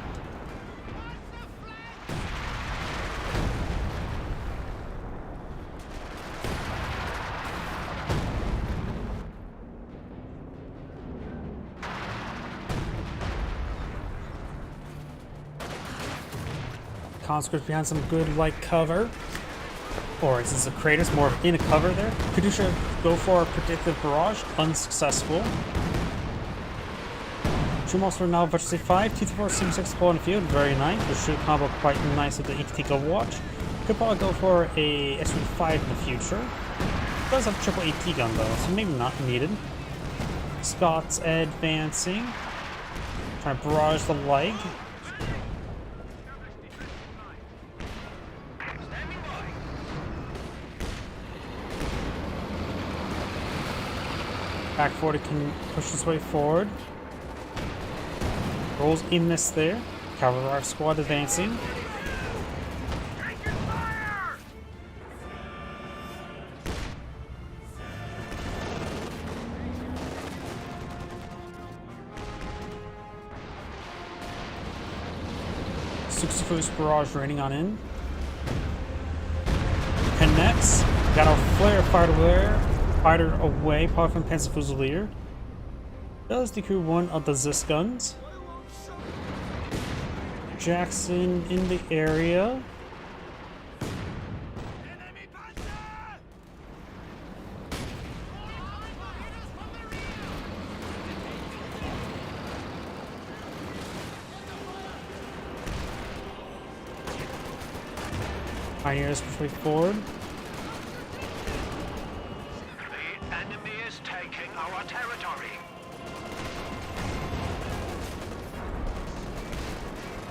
Conscripts behind some good light cover. Or is this a Kratos more in a cover there? Kadusha go for a predictive barrage, unsuccessful. Two monsters now virtually 5, T4 6 ball in the field, very nice. Which should combo quite nice with the ET Overwatch. Could probably go for a SW5 in the future. It does have a triple AT gun though, so maybe not needed. Scott's advancing. Trying to barrage the leg. Back 40 can push his way forward. Rolls in this there. Cavalry squad advancing. Sukasfus barrage raining on in. Connects. Got a flare fighter away, probably from Panzer Fusilier. Does decrew one of the Zis guns. Jackson in the area. Pioneers push forward. The enemy is taking our territory.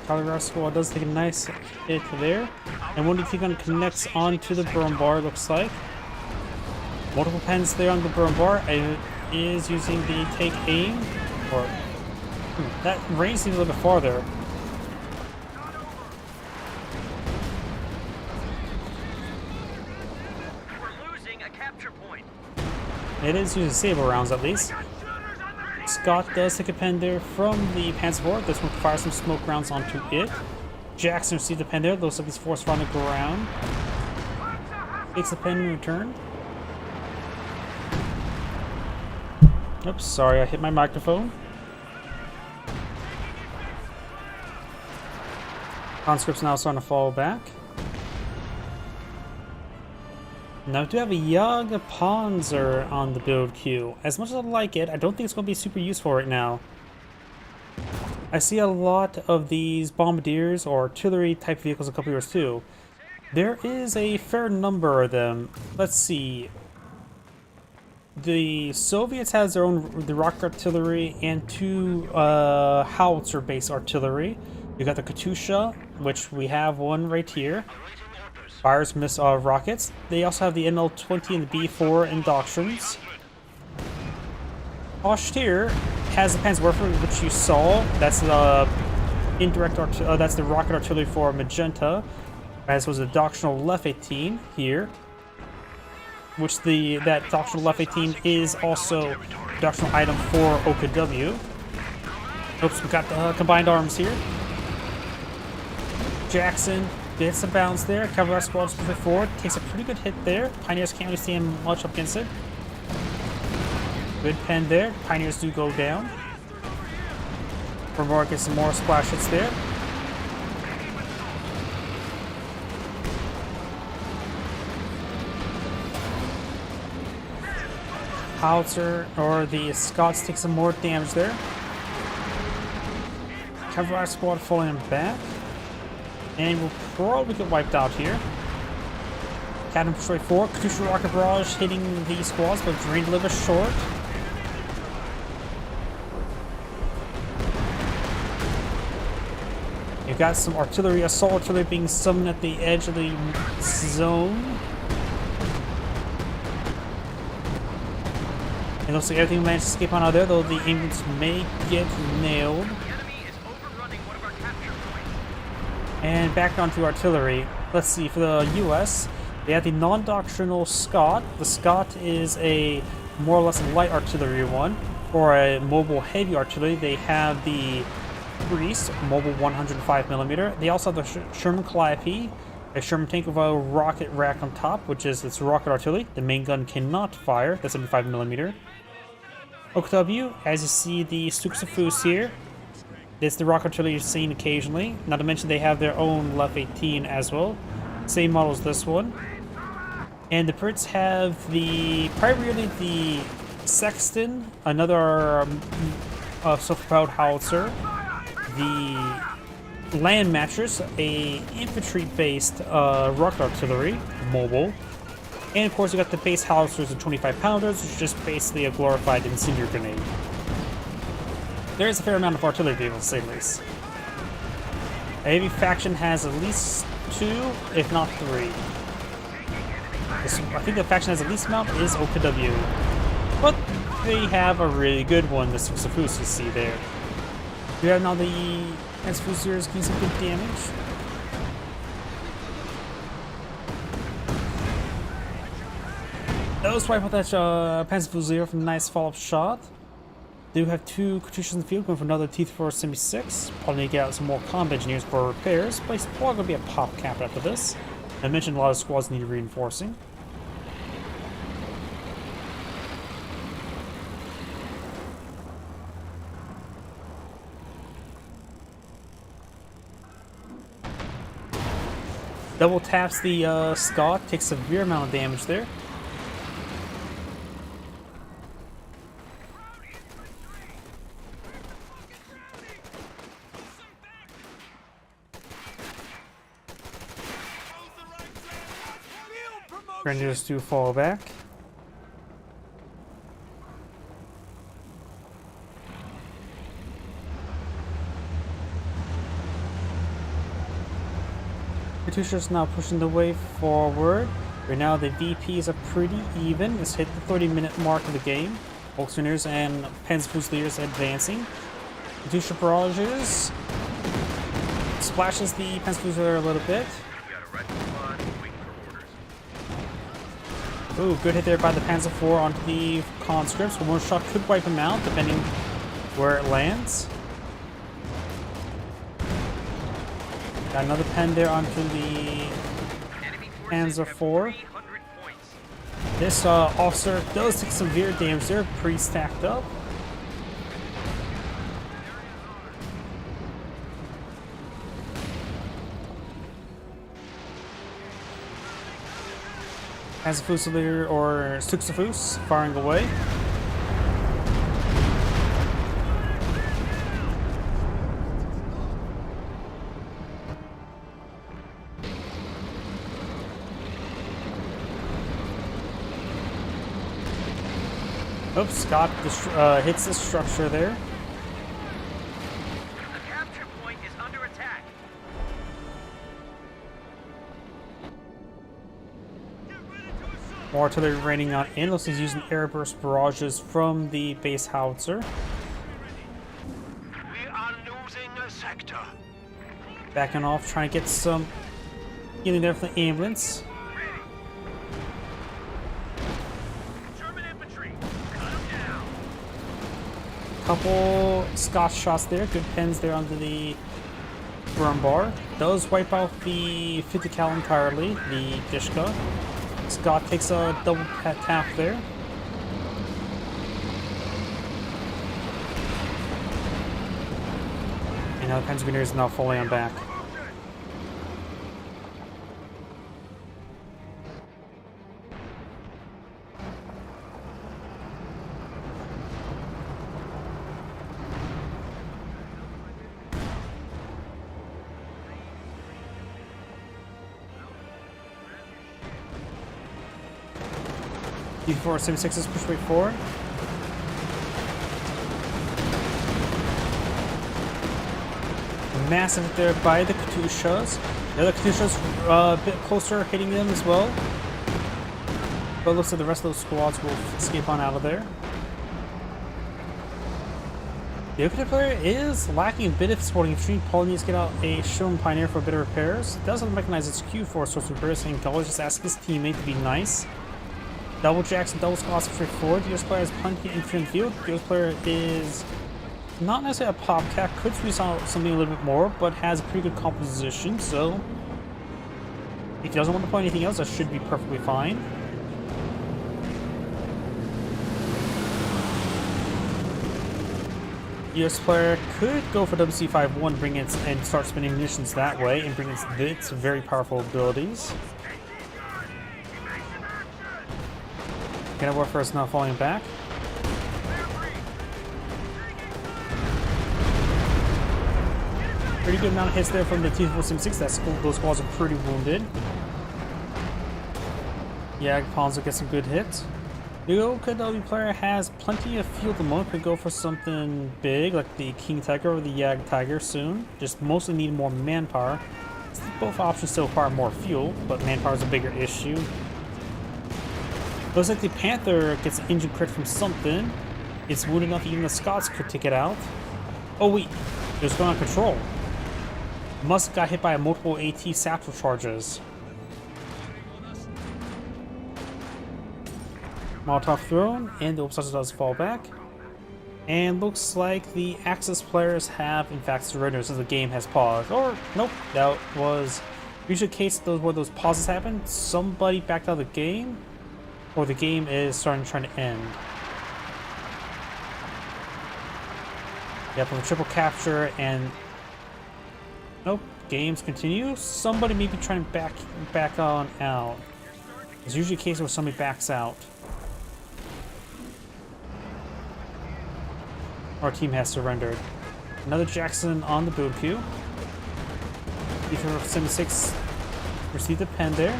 Cavalry squad does take a nice hit there. And one DT gun connects onto the burn bar, looks like. Multiple pens there on the burn bar. It is using the take aim. Or that range seems a little bit farther. We're losing a capture point. It is using saber rounds at least. Scott does take a pen there from the Panzer IV. This one fires some smoke rounds onto it. Jackson received a pen there. Looks like he's forced on the ground. Takes a pen in return. Oops, sorry, I hit my microphone. Conscript's now starting to fall back. Now we do have a young Panzer on the build queue. As much as I like it, I don't think it's going to be super useful right now. I see a lot of these bombardiers or artillery type vehicles in a couple years too. There is a fair number of them. Let's see. The Soviets has their own rocket artillery and two howitzer-based artillery. You got the Katyusha, which we have one right here. Fires missile rockets. They also have the NL-20 and the B-4 in doctrines. Oshtir has the Panzerwerfer, which you saw. That's the that's the rocket artillery for Magenta, as was the doctrinal Lef-18 here. Which that doctrinal Lef-18 is also a doctrinal item for OKW. Oops, we got the combined arms here. Jackson gets some bounce there. Cavalry squad moving forward. Takes a pretty good hit there. Pioneers can't really stand much up against it. Good pen there. Pioneers do go down. Vermor gets some more splash hits there. Howitzer or the Scots take some more damage there. Cavalry squad falling back. And we'll probably get wiped out here. Captain Destroy 4, Katyusha Rocket Barrage hitting the squads, but Drain Deliver short. You've got some artillery, assault artillery being summoned at the edge of the zone. It looks like everything managed to escape on out there, though the Indians may get nailed. And back onto artillery. Let's see, for the US, they have the non-doctrinal Scott. The Scott is a more or less light artillery one. For a mobile heavy artillery, they have the Priest, mobile 105mm. They also have the Sherman Calliope, a Sherman tank with a rocket rack on top, which is its rocket artillery. The main gun cannot fire, that's 75mm. OKW, as you see the Stuxafus here. It's the rocket artillery you're seeing occasionally. Not to mention they have their own Lef-18 as well. Same model as this one. And the Brits have primarily the Sexton, another self-propelled howitzer. The Land Mattress, a infantry-based rocket artillery, mobile. And of course you got the base howitzers of 25-pounders, which is just basically a glorified incendiary grenade. There is a fair amount of artillery vehicles, to say the least. Every faction has at least 2, if not 3. I think the faction has the least amount is OKW. But they have a really good one, the Stuxafus you see there. We have now the Panzerfusiliers getting some good damage. Those wipe out that Panzerfusilier from a nice follow-up shot. They do have 2 Katyushas in the field, going for another T-476. Probably need to get out some more combat engineers for repairs, but it's probably going to be a pop cap after this. I mentioned a lot of squads need reinforcing. Double taps the Scott, takes a severe amount of damage there. Grenadiers do fall back. Katyusha's now pushing the way forward. Right now the VPs are pretty even. It's hit the 30-minute mark of the game. Volkswageners and Panzerfusiliers advancing. Katyusha barrages. Splashes the Panzerfusilier a little bit. Ooh, good hit there by the Panzer IV onto the conscripts. One shot could wipe him out, depending where it lands. Got another pen there onto the Enemy Panzer forces have IV. 300 points. This officer does take severe damage. They're pretty stacked up. Has a Fusilier or Suxafus firing away. Oops, Scott hits the structure there. The capture point is under attack. More artillery raining on in. Looks like he's using airburst barrages from the base howitzer. We are losing a sector. Backing off, trying to get some healing there from the ambulance. German infantry, cut them down. Couple Scott shots there. Good pens there onto the burn bar. Does wipe out the 50 cal entirely, the Dishka. Scott takes a double tap there. And now the Panzer Grenadier is now fully on back. D476 push way forward. Massive there by the Katyushas. The other Katyushas a bit closer, hitting them as well. But it looks like the rest of those squads will escape on out of there. The Okita player is lacking a bit of supporting infantry. Paul needs to get out a Sherman Pioneer for a bit of repairs. Doesn't recognize its Q for source repairs, and Gully just asks his teammate to be nice. Double jacks and double squats for forward. The US player has plenty of infantry in the field. The US player is not necessarily a pop cat, could use something a little bit more, but has a pretty good composition, so if he doesn't want to play anything else, that should be perfectly fine. US player could go for WC51, bring it and start spinning munitions that way, and bring its very powerful abilities. Canada Warfare is now falling back. Pretty good amount of hits there from the T-476. Those squads are pretty wounded. Yeah, Ponzo gets some good hits. The OKW player has plenty of fuel at the moment. Could go for something big like the King Tiger or the Yag Tiger soon. Just mostly need more manpower. Both options still require more fuel, but manpower is a bigger issue. Looks like the Panther gets an engine crit from something. It's wounded enough even the Scots could take it out. Oh wait, it was going on control. Must have got hit by multiple AT satchel charges. Molotov thrown, and the Obsessor does fall back. And looks like the Axis players have in fact surrendered since the game has paused. Or, nope, that was usually the case where those pauses happen. Somebody backed out of the game, or the game is trying to end. Yep, from a triple capture and nope, games continue. Somebody may be trying to back on out. It's usually a case where somebody backs out. Our team has surrendered. Another Jackson on the build queue. D476 received a pen there.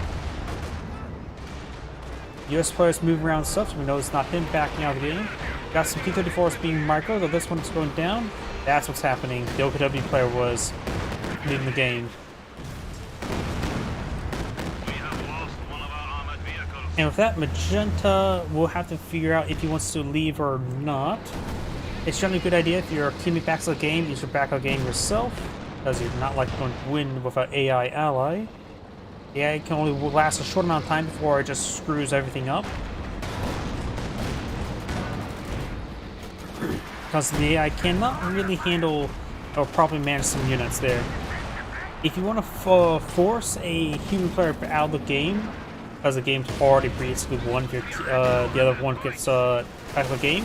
US players moving around stuff, so we know it's not him backing out of the game. Got some T-34s being micro, though this one's going down. That's what's happening. The OKW player was leading the game. We have lost one of our armored vehicles. And with that, Magenta will have to figure out if he wants to leave or not. It's generally a good idea if your teammate backs out the game, you should back out the game yourself, as you're not likely going to win with an AI ally. The AI can only last a short amount of time before it just screws everything up. because the AI cannot really handle or properly manage some units there. If you want to force a human player out of the game, because the game's already basically won, the other one gets out of the game,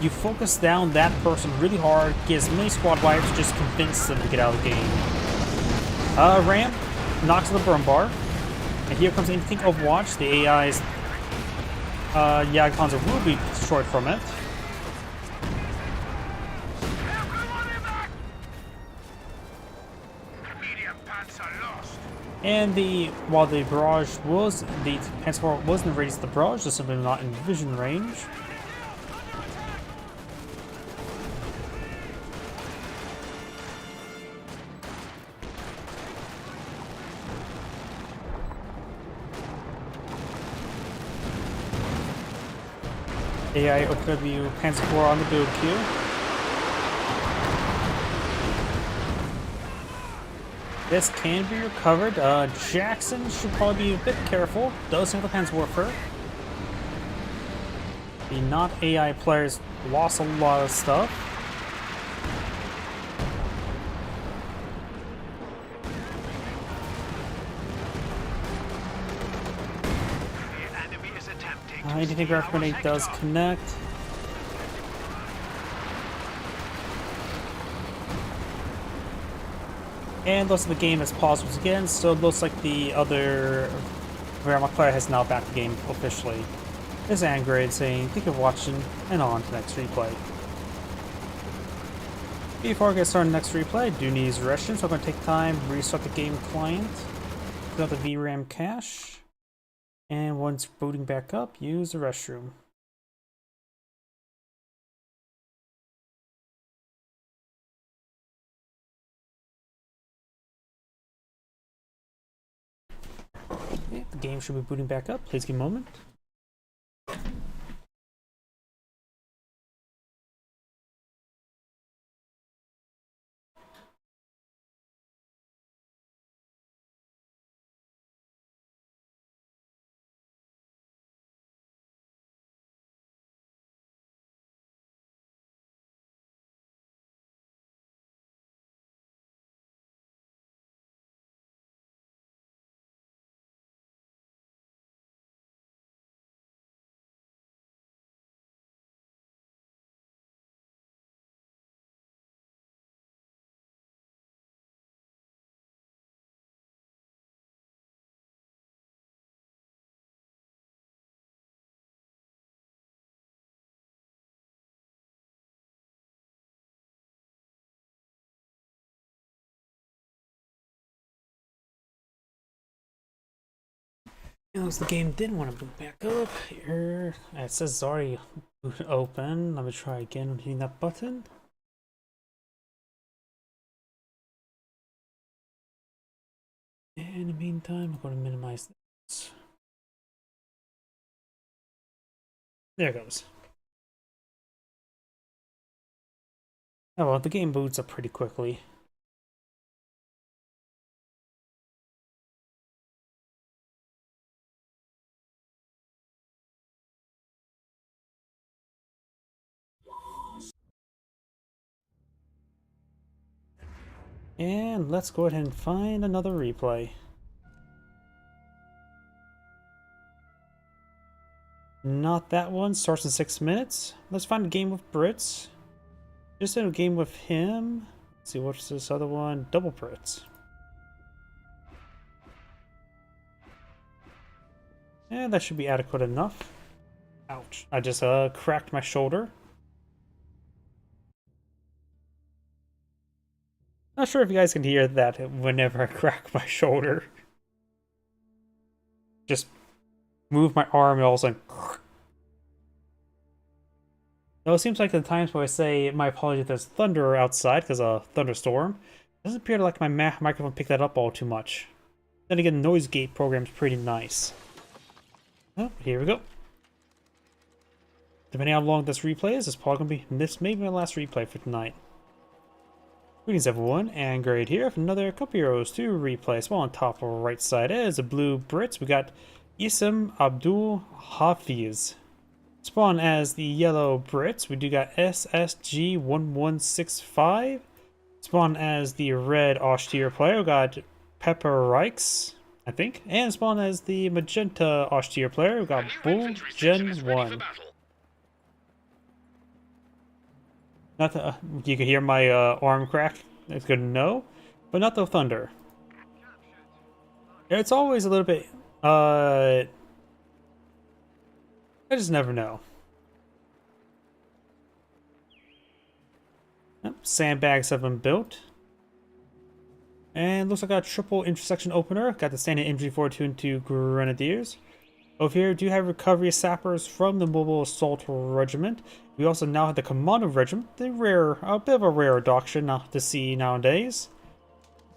you focus down that person really hard, get as many squad wipes, just convince them to get out of the game. Ram knocks the burn bar, and here comes anything Overwatch. The AI's Yagpanzer will be destroyed from it. And while the barrage was, the Panzer was in the radius of the barrage, just simply not in vision range. AI OW Panzer IV on the build queue. This can be recovered. Jackson should probably be a bit careful. Does have the Panzer Warfare. The not AI players lost a lot of stuff. Anti-graph grenade does connect. And looks like the game has paused once again, so it looks like the other Wehrmacht player has now backed the game officially. This is Angrade saying thank you for watching, and on to the next replay. Before I get started on the next replay, I do need these restrooms, so I'm going to take time, restart the game client, fill out the VRAM cache, and once booting back up, use the restroom. Okay, the game should be booting back up. Please give me a moment. Notice the game didn't want to boot back up. Here, it says it's already booted open. Let me try again hitting that button. And in the meantime, I'm going to minimize this. There it goes. Oh well, the game boots up pretty quickly. And let's go ahead and find another replay. Not that one. Starts in 6 minutes. Let's find a game with Brits. Just in a game with him. Let's see, what's this other one? Double Brits. And that should be adequate enough. Ouch. I just cracked my shoulder. Not sure if you guys can hear that whenever I crack my shoulder. Just move my arm and all of a sudden. Though it seems like the times where I say my apologies, there's thunder outside because of a thunderstorm, it doesn't appear like my microphone picked that up all too much. Then again, the noise gate program's pretty nice. Oh, here we go. Depending on how long this replay is, probably gonna be this may be my last replay for tonight. Greetings everyone, and Grade here for another couple heroes to replay. So on top of our right side is the blue Brits. We got Isam Abdul Hafiz. Spawn as the yellow Brits, we do got SSG1165. Spawn as the red Austere player, we got Pepper Reichs, I think. And spawn as the magenta Austere player, we got Bull Gen 1. Not the, you can hear my arm crack, that's good to know, but not the thunder. It's always a little bit, I just never know. Yep, sandbags have been built. And looks like a triple intersection opener. Got the standard MG42 into Grenadiers. Over here, we do have recovery sappers from the Mobile Assault Regiment. We also now have the Commando Regiment, a bit of a rare doctrine not to see nowadays.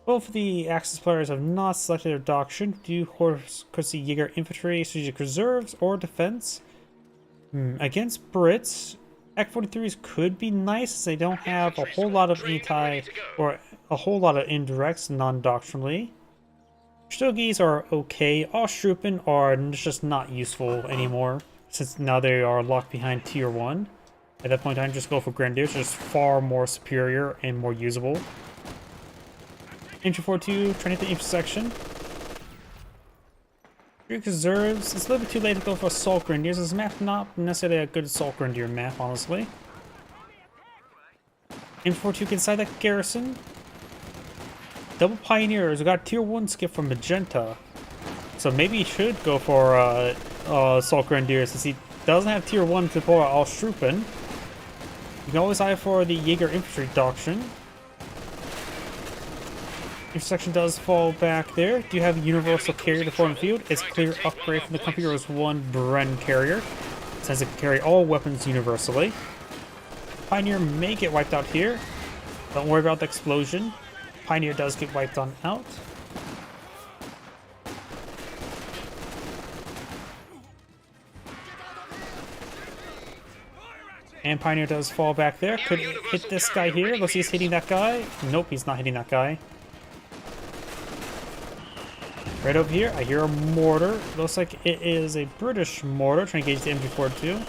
Both of the Axis players have not selected their doctrine. Do course see Jaeger Infantry, Strategic Reserves, or Defense. Against Brits, Ak-43s could be nice as they don't have a whole lot of anti or a whole lot of indirects non-doctrinally. Stogies are okay. Ausstruppen are just not useful anymore since now they are locked behind tier 1. At that point in time, just go for Grenadiers, just far more superior and more usable. Infantry 42 trying to hit the intersection. Strategic Reserves, it's a little bit too late to go for Assault Grenadiers. This map not necessarily a good Assault Grenadier map, honestly. Infantry 42 inside that garrison. Double Pioneers, we got tier 1 skip from Magenta. So maybe he should go for Assault Grenadiers since he doesn't have tier 1 to pull out Ausstruppen. You can always eye for the Jaeger Infantry doctrine. Intersection does fall back there. Do you have a Universal Carrier to form the field? It's a clear upgrade from the Company Heroes 1 Bren carrier, since it can carry all weapons universally. Pioneer may get wiped out here. Don't worry about the explosion. Pioneer does get wiped on out. And Pioneer does fall back there. Could hit this guy here. Let's see, he's hitting that guy. Nope, he's not hitting that guy. Right over here, I hear a mortar. Looks like it is a British mortar trying to engage the MG42.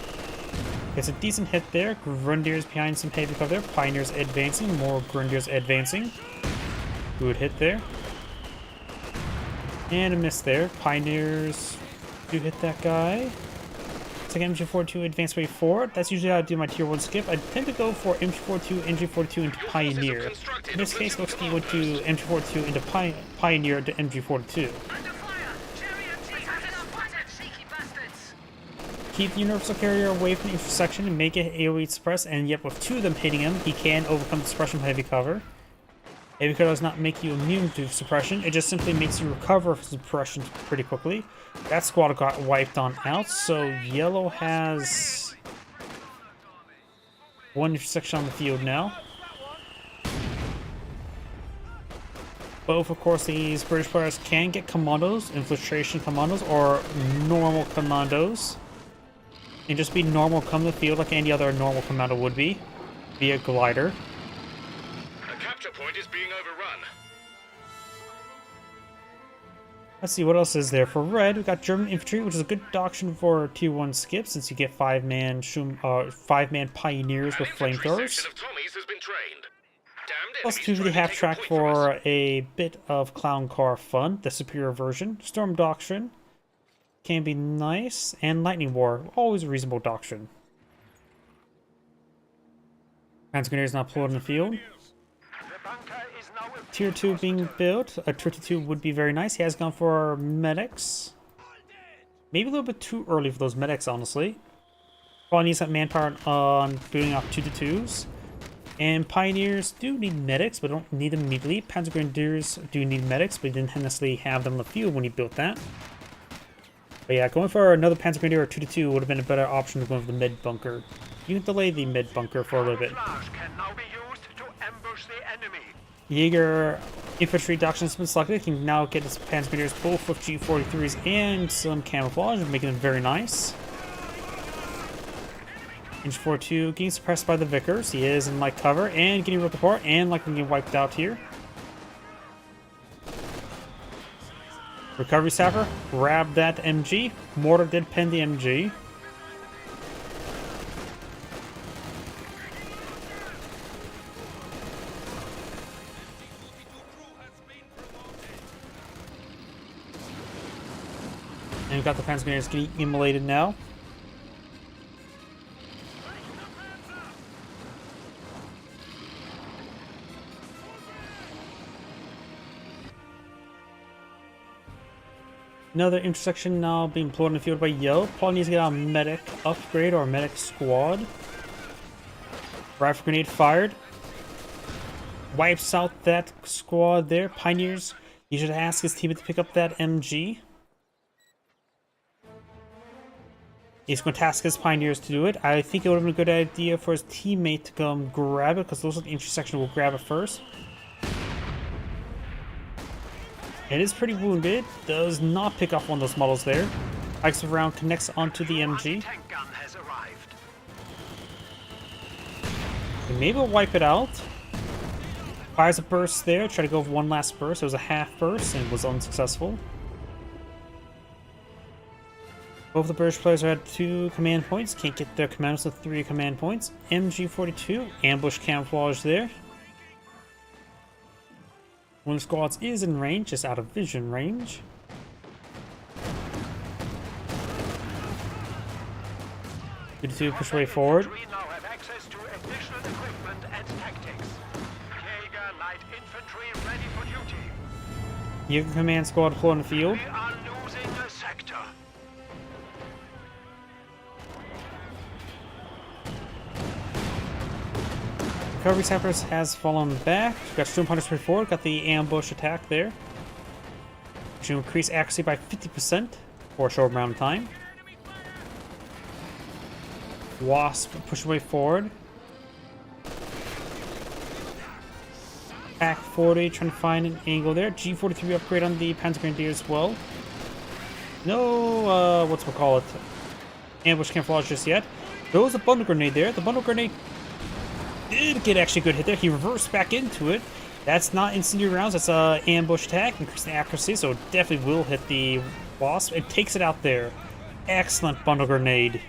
It's a decent hit there. Grenadiers behind some heavy cover there. Pioneers advancing. More Grenadiers advancing. Good hit there. And a miss there. Pioneers do hit that guy. Second MG42 advance way forward. That's usually how I do my tier 1 skip. I tend to go for MG42, MG42 into Pioneer. In this case, looks like he went to MG42 into Pioneer to MG42. Keep the Universal Carrier away from the intersection and make it AoE suppress, and yet with 2 of them hitting him, he can overcome the suppression with heavy cover. Heavy cover does not make you immune to suppression, it just simply makes you recover from suppression pretty quickly. That squad got wiped on out, so yellow has 1 intersection on the field now. Both, of course, these British players can get commandos, infiltration commandos, or normal commandos. And just be normal come to the field like any other normal commando would be, via glider. The capture point is being overrun. Let's see, what else is there? For red, we got German infantry, which is a good doctrine for tier 1 skip, since you get 5-man pioneers with flamethrowers. Plus 2 for the half track for a bit of clown car fun, the superior version. Storm doctrine can be nice, and lightning war, always a reasonable doctrine. Panzer Grenadiers not pulled in the field. Tier 2 being built. A tier 2 would be very nice. He has gone for medics. Maybe a little bit too early for those medics, honestly. Probably needs that manpower on building up 2-2s. And Pioneers do need medics, but don't need them immediately. Panzer Grenadiers do need medics, but he didn't necessarily have them in the field when he built that. But yeah, going for another Panzer Grenadier or 2-2 would have been a better option than going for the mid bunker. You can delay the mid bunker for a little bit. Jaeger infantry doctrine has been selected. He can now get his Panzer Grenadiers both with G43s and some camouflage, making them very nice. Inch 4-2 getting suppressed by the Vickers. He is in light cover and getting ripped apart and likely getting wiped out here. Recovery Sapper, grab that MG. Mortar did pen the MG. we've got the Panzer Grenadiers getting immolated now. Another intersection now being pulled in the field by Yo. Probably needs to get a medic upgrade or a medic squad. Rifle grenade fired. Wipes out that squad there. Pioneers, you should ask his teammate to pick up that MG. He's going to task his Pioneers to do it. I think it would have been a good idea for his teammate to come grab it, because those at the intersection will grab it first. It is pretty wounded. Does not pick up one of those models there. Pikes around, connects onto the MG. Tank gun has arrived. Maybe we'll wipe it out. Fires a burst there. Try to go for one last burst. It was a half burst and was unsuccessful. Both the British players are at 2 command points. Can't get their commandos to 3 command points. MG42. Ambush camouflage there. One of the squads is in range, just out of vision range. Good to push way forward. We now have access to additional equipment and tactics. Jaeger light infantry ready for duty. You can command squad deploy in the field. We are losing a sector. Recovery Sappers has fallen back. Got Storm Hunters forward. Got the ambush attack there. Should increase accuracy by 50% for a short amount of time. Wasp push away forward. Pack 40 trying to find an angle there. G43 upgrade on the Panzer Grenadier as well. No, what's we call it? Ambush camouflage just yet. There was a bundle grenade there. The bundle grenade did get actually a good hit there. He reversed back into it. That's not incendiary rounds. That's a ambush attack, increasing accuracy, so it definitely will hit the Wasp. It takes it out there. Excellent bundle grenade.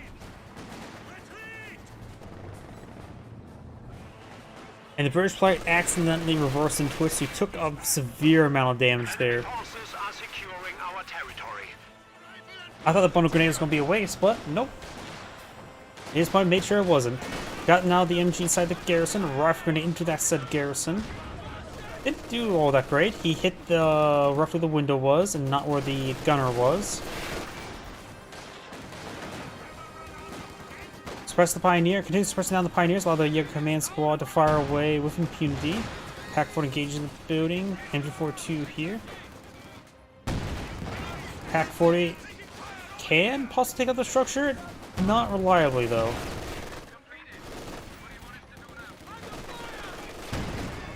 And the British player accidentally reversed into it, so he took a severe amount of damage there. Forces are securing our territory. I thought the bundle grenade was going to be a waste, but nope. He just made sure it wasn't. Got now the MG inside the garrison, rifle grenade into that said garrison. Didn't do all that great. He hit the roughly the window was, and not where the gunner was. Suppress the Pioneer. Continue suppressing down the Pioneers. Allow the Jaeger Command Squad to fire away with impunity. Pack 4 engaged in the building. MG42 here. Pack 40 can possibly take out the structure. Not reliably, though.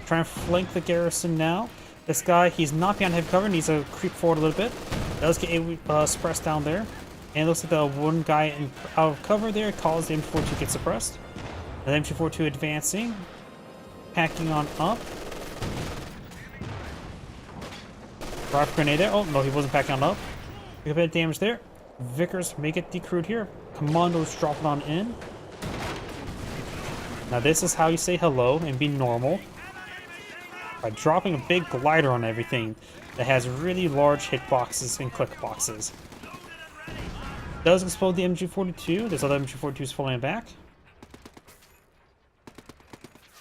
Trying to flank the garrison now. This guy, he's not behind heavy cover. Needs to creep forward a little bit. Does get suppressed down there. And it looks like the one guy out of cover there caused the M42 to get suppressed. The M242 advancing. Packing on up. Rifle grenade there. Oh, no, he wasn't packing on up. Pick up a bit of damage there. Vickers may get decrewed here. Commandos dropping on in. Now this is how you say hello and be normal. By dropping a big glider on everything that has really large hitboxes and click boxes. Does explode the MG42. There's other MG42s falling back.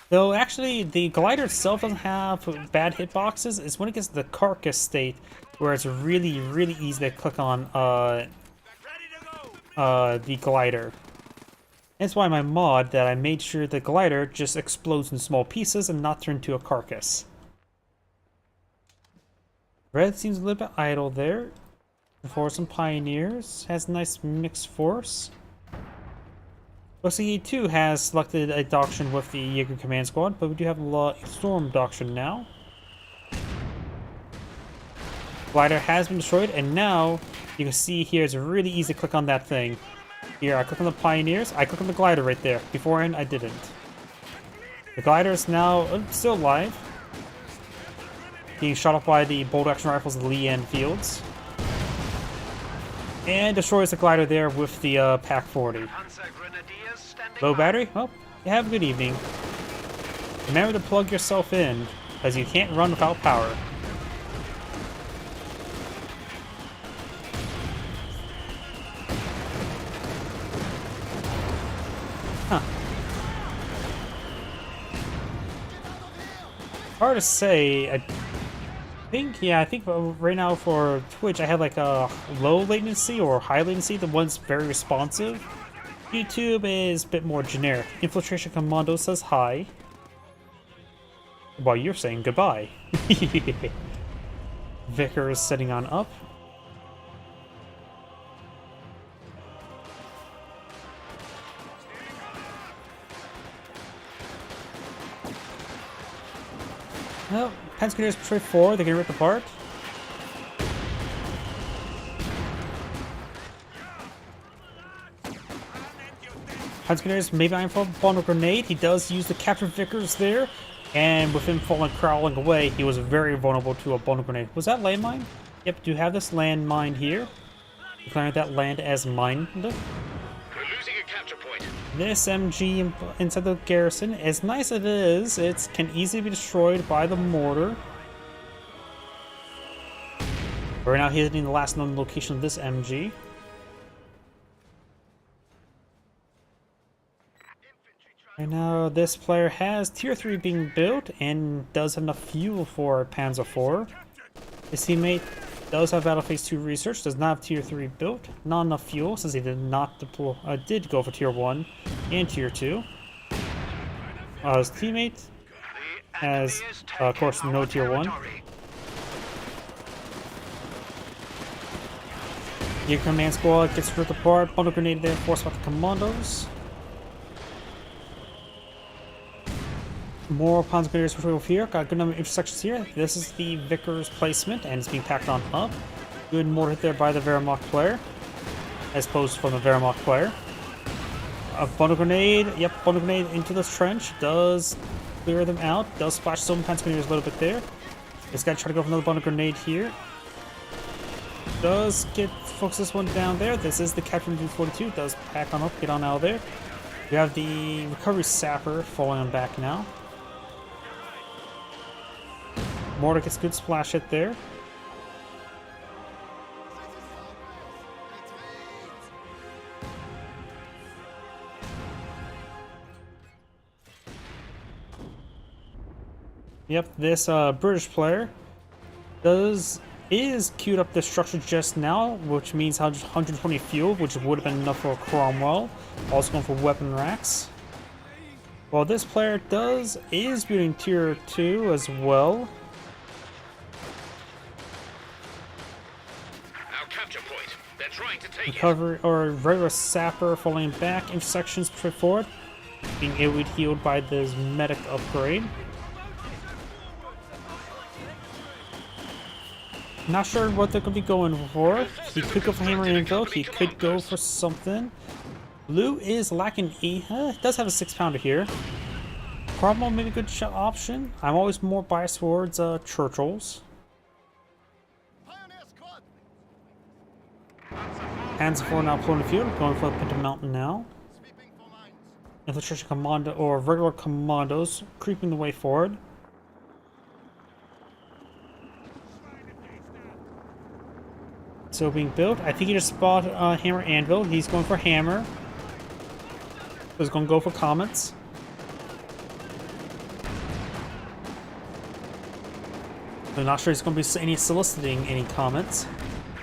Though actually the glider itself doesn't have bad hitboxes. It's when it gets to the carcass state where it's really, really easy to click on the glider. That's why my mod that I made sure the glider just explodes in small pieces and not turn into a carcass. Red seems a little bit idle there. For some Pioneers. Has a nice mixed force. Looks like he too has selected a doctrine with the Jaeger Command Squad, but we do have a Storm doctrine now. Glider has been destroyed, and now you can see here it's really easy to click on that thing. Here, I click on the Pioneers, I click on the glider right there. Beforehand, I didn't. The glider is now still alive. Being shot up by the bolt action rifles of the Lee Enfields. And destroys the glider there with the Pack 40. Low battery? Well, you have a good evening. Remember to plug yourself in, because you can't run without power. Hard to say. I think right now for Twitch I have like a low latency or high latency. The one's very responsive. YouTube is a bit more generic. Infiltration Commando says hi, while you're saying goodbye. Vicar is setting on up. Well, Pensketeers patrol 4, they can rip apart. Pensketeers, maybe I'm for bundle grenade. He does use the captured Vickers there, and with him crawling away, he was very vulnerable to a bundle grenade. Was that landmine? Yep, do have this landmine here. Declaring that land as mined. We're losing a capture point. This MG inside the garrison, as nice as it is, it can easily be destroyed by the mortar. Right now hitting the last known location of this MG. Right now this player has tier 3 being built and does have enough fuel for Panzer IV. His teammate does have Battle Phase 2 research, does not have tier 3 built, not enough fuel since he did not deploy, did go for tier 1 and tier 2. His teammate has, of course, no tier 1. Your command squad gets ripped apart, bundle grenade there, forced by the commandos. More Panzer Grenadiers over here, got a good number of intersections here. This is the Vickers placement, and it's being packed on up. Good mortar hit there by the Wehrmacht player, as opposed from the Wehrmacht player. A bundle grenade, yep, bundle grenade into this trench, does clear them out, does splash some Panzer Grenadiers a little bit there. This guy try to go for another bundle grenade here. Does focus this one down there. This is the Captain 242, does pack on up, get on out of there. We have the recovery sapper falling on back now. Mortar gets good splash hit there. Yep, this British player is queued up this structure just now, which means 120 fuel, which would have been enough for Cromwell. Also going for weapon racks. Well, this player is building tier 2 as well. Recovery or regular sapper falling back, intersections straight forward, being AoE healed by this medic upgrade. Not sure what they're going to be going for. He could go for hammer and anvil, he could go for something. Blue is lacking does have a 6-pounder here. Cromwell made a good option. I'm always more biased towards Churchills. Panzer IV now pulling the field, going for the Pinto Mountain now. Infiltration Commando or regular commandos creeping the way forward. So being built, I think he just spotted hammer anvil. He's going for hammer. He's going to go for comets. I'm not sure he's going to be any soliciting any comets.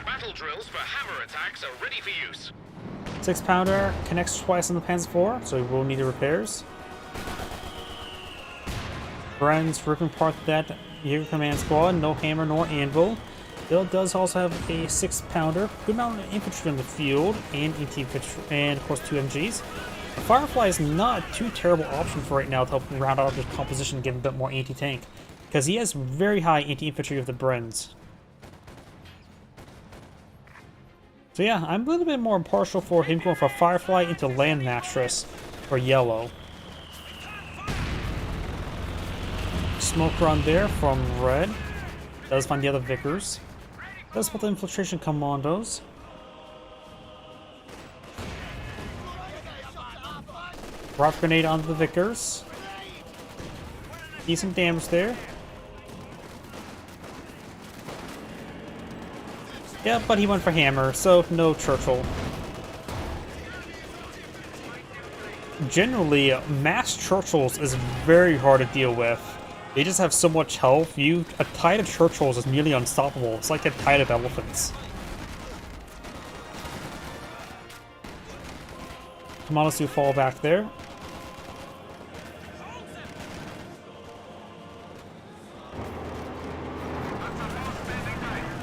Battle drills for hammer attacks are ready for use. 6-pounder connects twice on the Panzer IV, so we will need the repairs. Bren's ripping apart that Jaeger command squad, no hammer nor anvil. Bill does also have a 6-pounder, good amount of infantry on the field, and anti-infantry, and of course 2 MGs. The Firefly is not a too terrible option for right now to help round out his composition and give him a bit more anti-tank, because he has very high anti-infantry with the Brens. So yeah, I'm a little bit more impartial for him going for Firefly into Land Mattress for yellow. Smoke run there from red. Does find the other Vickers. Does put the infiltration commandos. Rock grenade onto the Vickers. Decent damage there. Yeah, but he went for hammer, so no Churchill. Generally, mass Churchills is very hard to deal with. They just have so much health. A tide of Churchills is nearly unstoppable. It's like a tide of elephants. Commandos do fall back there.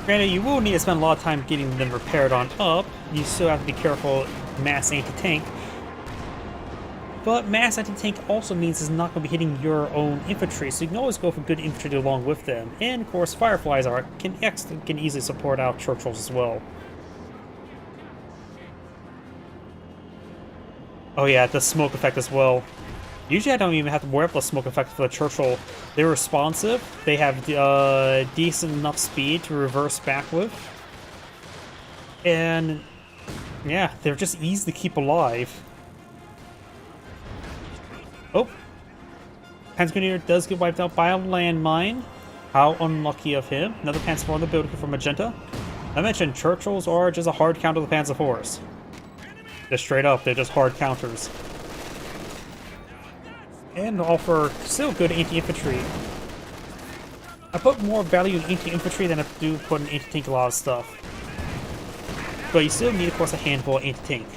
Granted, you will need to spend a lot of time getting them repaired on up. You still have to be careful mass anti-tank. But mass anti-tank also means it's not going to be hitting your own infantry, so you can always go for good infantry along with them. And of course, Fireflies can easily support out Churchills as well. Oh yeah, the smoke effect as well. Usually I don't even have to worry about the smoke effect for the Churchill. They're responsive, they have decent enough speed to reverse back with. And yeah, they're just easy to keep alive. Oh, Panzergrenadier does get wiped out by a landmine. How unlucky of him. Another Panzer IV on the building from Magenta. I mentioned Churchills are just a hard counter to the Panzer IVs. Just straight up, they're just hard counters. And offer still good anti-infantry. I put more value in anti-infantry than I do put in anti-tank a lot of stuff. But you still need, of course, a handful of anti-tank.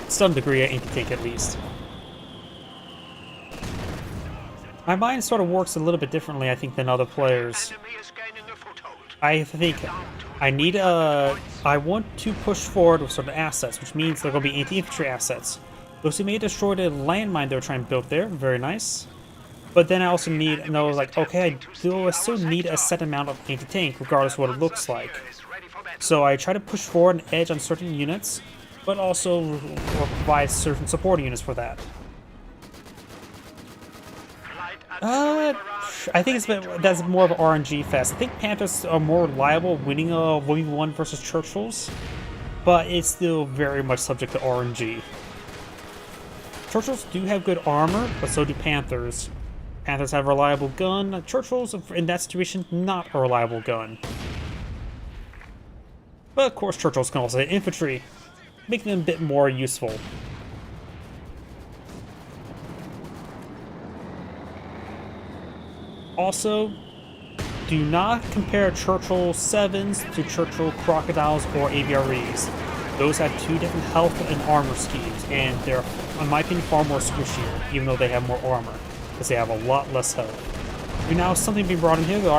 Some degree of anti-tank at least. My mind sort of works a little bit differently, I think, than other players. I think I want to push forward with certain assets, which means they're going to be anti-infantry assets. Those who may destroy the landmine they were trying to build there, very nice. But then I also need to know, like, okay, I still need a set amount of anti-tank, regardless of what it looks like. So I try to push forward an edge on certain units, but also provide certain supporting units for that. I think that's more of an RNG fest. I think Panthers are more reliable winning a 1v1 versus Churchills, but it's still very much subject to RNG. Churchills do have good armor, but so do Panthers. Panthers have a reliable gun. Churchills, in that situation, not a reliable gun. But of course, Churchills can also hit infantry, making them a bit more useful. Also, do not compare Churchill 7s to Churchill Crocodiles or AVREs. Those have two different health and armor schemes, and they're, in my opinion, far more squishier, even though they have more armor, because they have a lot less health. We now have something being brought in here, the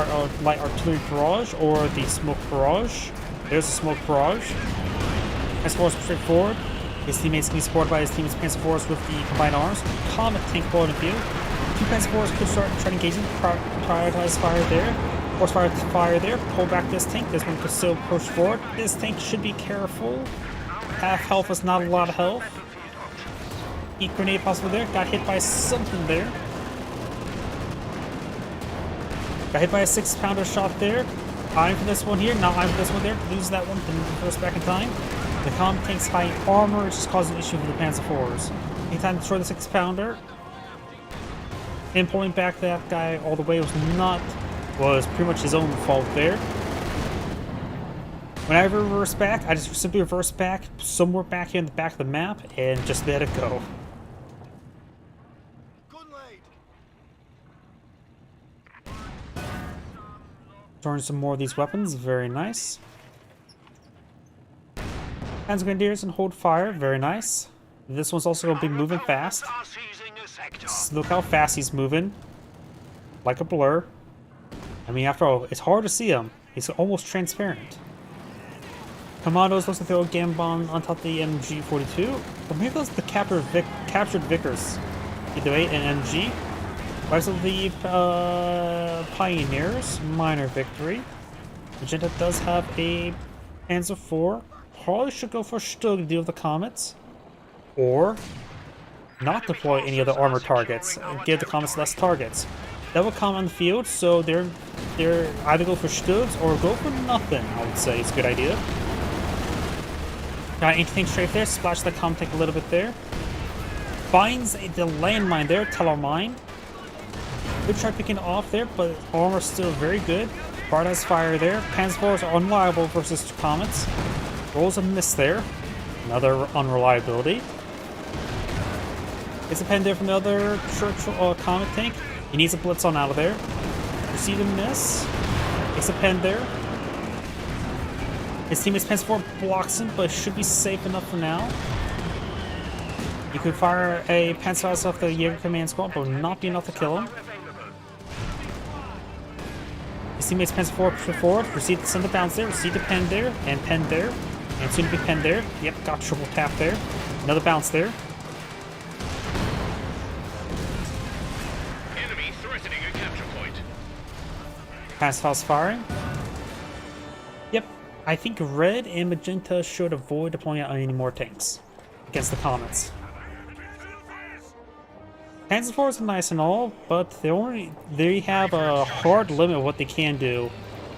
light artillery barrage, or the smoke barrage. There's the smoke barrage. As far as straightforward, his teammates can be supported by his teammates' Panzer IVs with the combined arms. Comet tank ball in the field. Two Panzer IVs could start trying to engage him, prioritize fire there. Force fire there, pull back this tank. This one could still push forward. This tank should be careful. Half health is not a lot of health. Heat grenade possible there. Got hit by something there. Got hit by a 6-pounder shot there. Eyeing for this one here. Not eyeing for this one there. Lose that one. Then reverse back in time. The comm tank's high armor just caused an issue for the Panzer IVs. Anytime to destroy the 6-pounder. And pulling back that guy all the way was pretty much his own fault there. When I reverse back, I just simply reverse back somewhere back here in the back of the map and just let it go. Throwing some more of these weapons, very nice. Panzergrenadiers and hold fire, very nice. This one's also going to be moving fast. Look how fast he's moving. Like a blur. I mean, after all, it's hard to see him. He's almost transparent. Commandos looks like they'll Gambon on top of the MG42. But maybe that's the captured Vickers. Either way, an MG. Rise of the Pioneers. Minor victory. Magenta does have a Panzer IV. Probably should go for Stug to deal with the Comets. Or not deploy any other armor targets. And give the Comets less targets. That will come on the field, so they're either go for Stugs or go for nothing, I would say. It's a good idea. Got anything straight there, splash the comm tank a little bit there. Finds the landmine there, Teller mine. Good try picking it off there, but armor's still very good. Bard has fire there. Panzer IVs are unreliable versus Comets. Rolls a miss there. Another unreliability. Gets a pen there from the other Churchill Comet tank. He needs a blitz on out of there. Receive a miss. Takes a pen there. His teammate's Panzer 4 blocks him, but should be safe enough for now. He could fire a Panzer off the Jaeger command squad, but will not be enough to kill him. His teammate's Panzer 4 push forward. Proceed to send the bounce there. Receive the pen there, and pen there. And soon to be pen there. Yep, got triple tap there. Another bounce there. Enemy threatening a capture point. Pass firing. Yep, I think red and magenta should avoid deploying out any more tanks against the comets. Panzer IVs are nice and all, but they have a hard limit of what they can do.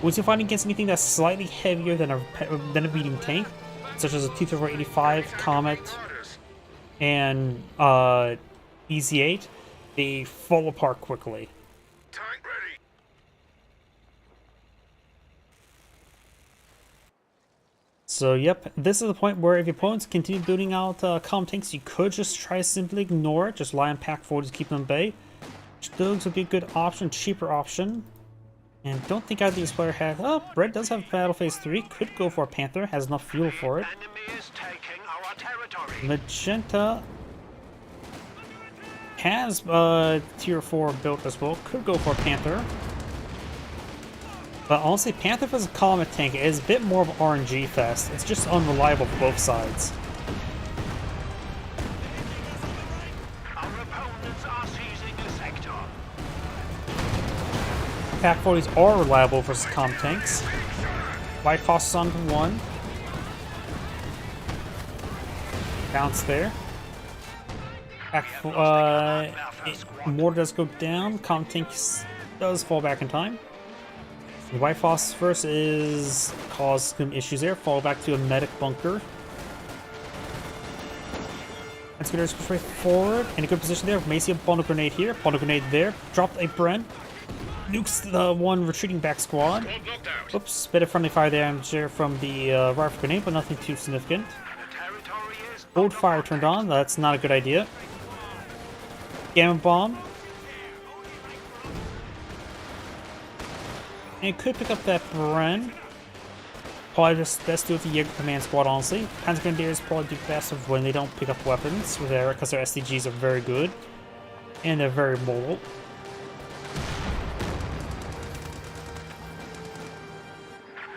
Once you fight against anything that's slightly heavier than a beating tank, such as a T-3485, Comet, and EZ-8, they fall apart quickly. Tank ready. So yep, this is the point where if your opponents continue building out comm tanks, you could just try to simply ignore it, just lie on pack 40 to keep them at bay. Which would be a good option, cheaper option. And don't think either of these players has... Oh, red does have Battle Phase 3, could go for a Panther, has enough fuel for it. Enemy is taking our territory. Magenta has Tier 4 built as well, could go for a Panther. But honestly, Panther as a Comet tank is a bit more of an RNG fest. It's just unreliable for both sides. Our opponents are seizing a sector. Pack 40s are reliable versus comm tanks. White Foss is on to 1. Bounce there. Mortar does go down. Comm tanks does fall back in time. The White Foss first is cause some issues there. Fall back to a medic bunker. Excavator's push right forward. In a good position there. May see a bundle grenade here. Bundle grenade there. Dropped a Bren. Nukes the one retreating back squad. Oops, bit of friendly fire damage there from the rifle grenade, but nothing too significant. Old fire turned on. That's not a good idea. Gamma bomb. And it could pick up that Bren. Probably just best do it with the Jaeger command squad, honestly. Panzer Grenadiers probably do best when they don't pick up weapons with their, because their SDGs are very good. And they're very mobile.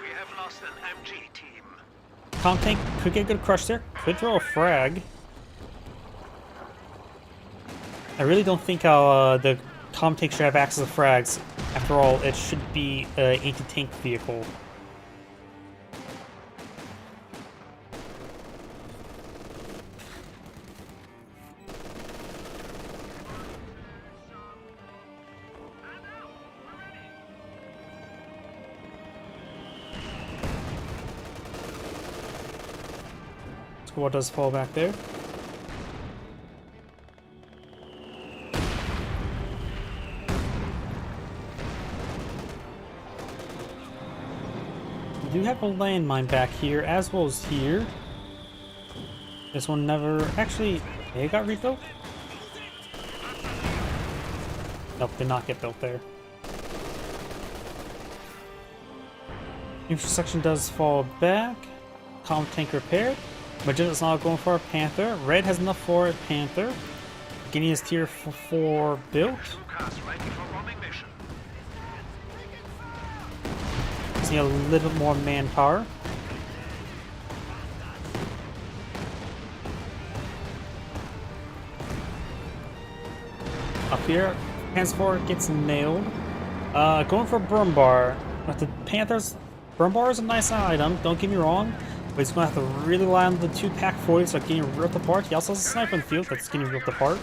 We have lost an MG team. Comm tank could get a good crush there. Could throw a frag. I really don't think the comm tank should have access to frags. After all, it should be an anti-tank vehicle. Squad does fall back there. We do have a landmine back here, as well as here. This one never... Actually, it got rebuilt? Nope, did not get built there. Infantry section does fall back. Comm tank repaired. Magenta's not going for a Panther. Red has enough for a Panther. Guinea is tier 4 built. See a little bit more manpower. Up here, Panzer 4 gets nailed. Going for Brumbar. But the Panthers, Brumbar is a nice item, don't get me wrong. But he's going to have to really rely on the 2 pack 40s that are getting ripped apart. He also has a sniper in the field that's getting ripped apart.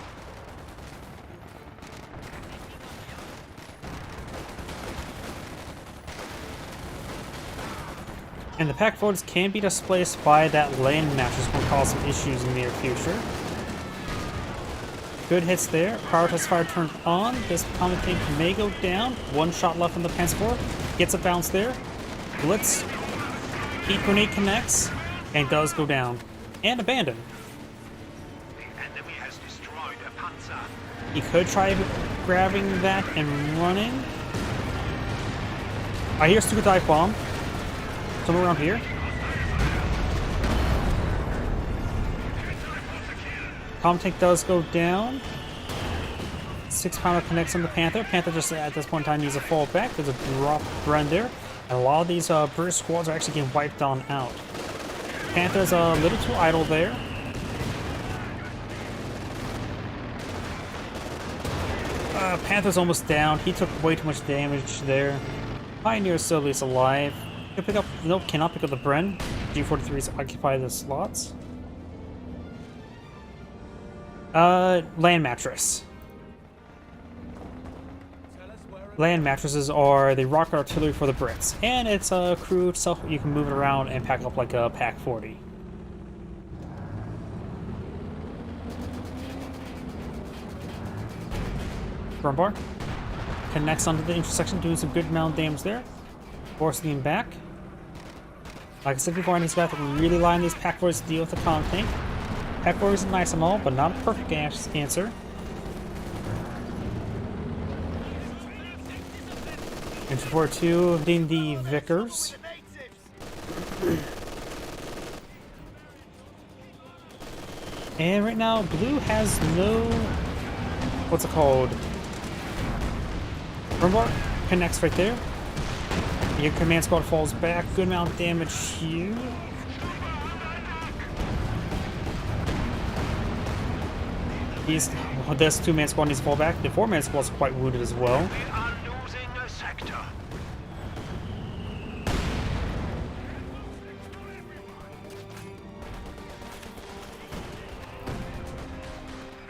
And the pack 40s can be displaced by that land match, which is going to cause some issues in the near future. Good hits there. Prioritized fire turned on. This common tank may go down. 1 shot left on the Panzer 4. Gets a bounce there. Blitz. Heat grenade connects. And does go down. And abandoned. The enemy has destroyed a panzer. He could try grabbing that and running. I hear Stuka dive bomb. Somewhere around here. Comm tank does go down. 6-pounder connects on the Panther. Panther just at this point in time needs a fall back. There's a drop Bren there. And a lot of these British squads are actually getting wiped on out. Panther's a little too idle there. Panther's almost down. He took way too much damage there. Pioneer still at least alive. Can pick up, nope, cannot pick up the Bren. G43s occupy the slots. Land mattress. Land mattresses are the rocket artillery for the Brits, and it's a crew itself. You can move it around and pack up like a Pack 40. Bar connects onto the intersection, doing some good amount of damage there. Forcing him back. Like I said before, I need to really line these Pack 40s to deal with the comm tank. Pack 40s are nice and all, but not a perfect answer. And for 2 being the Vickers. And right now, blue has no... what's it called? Rumbar connects right there. Your command squad falls back. Good amount of damage here. This 2-man squad needs to fall back. The 4-man squad is quite wounded as well. We are losing a sector.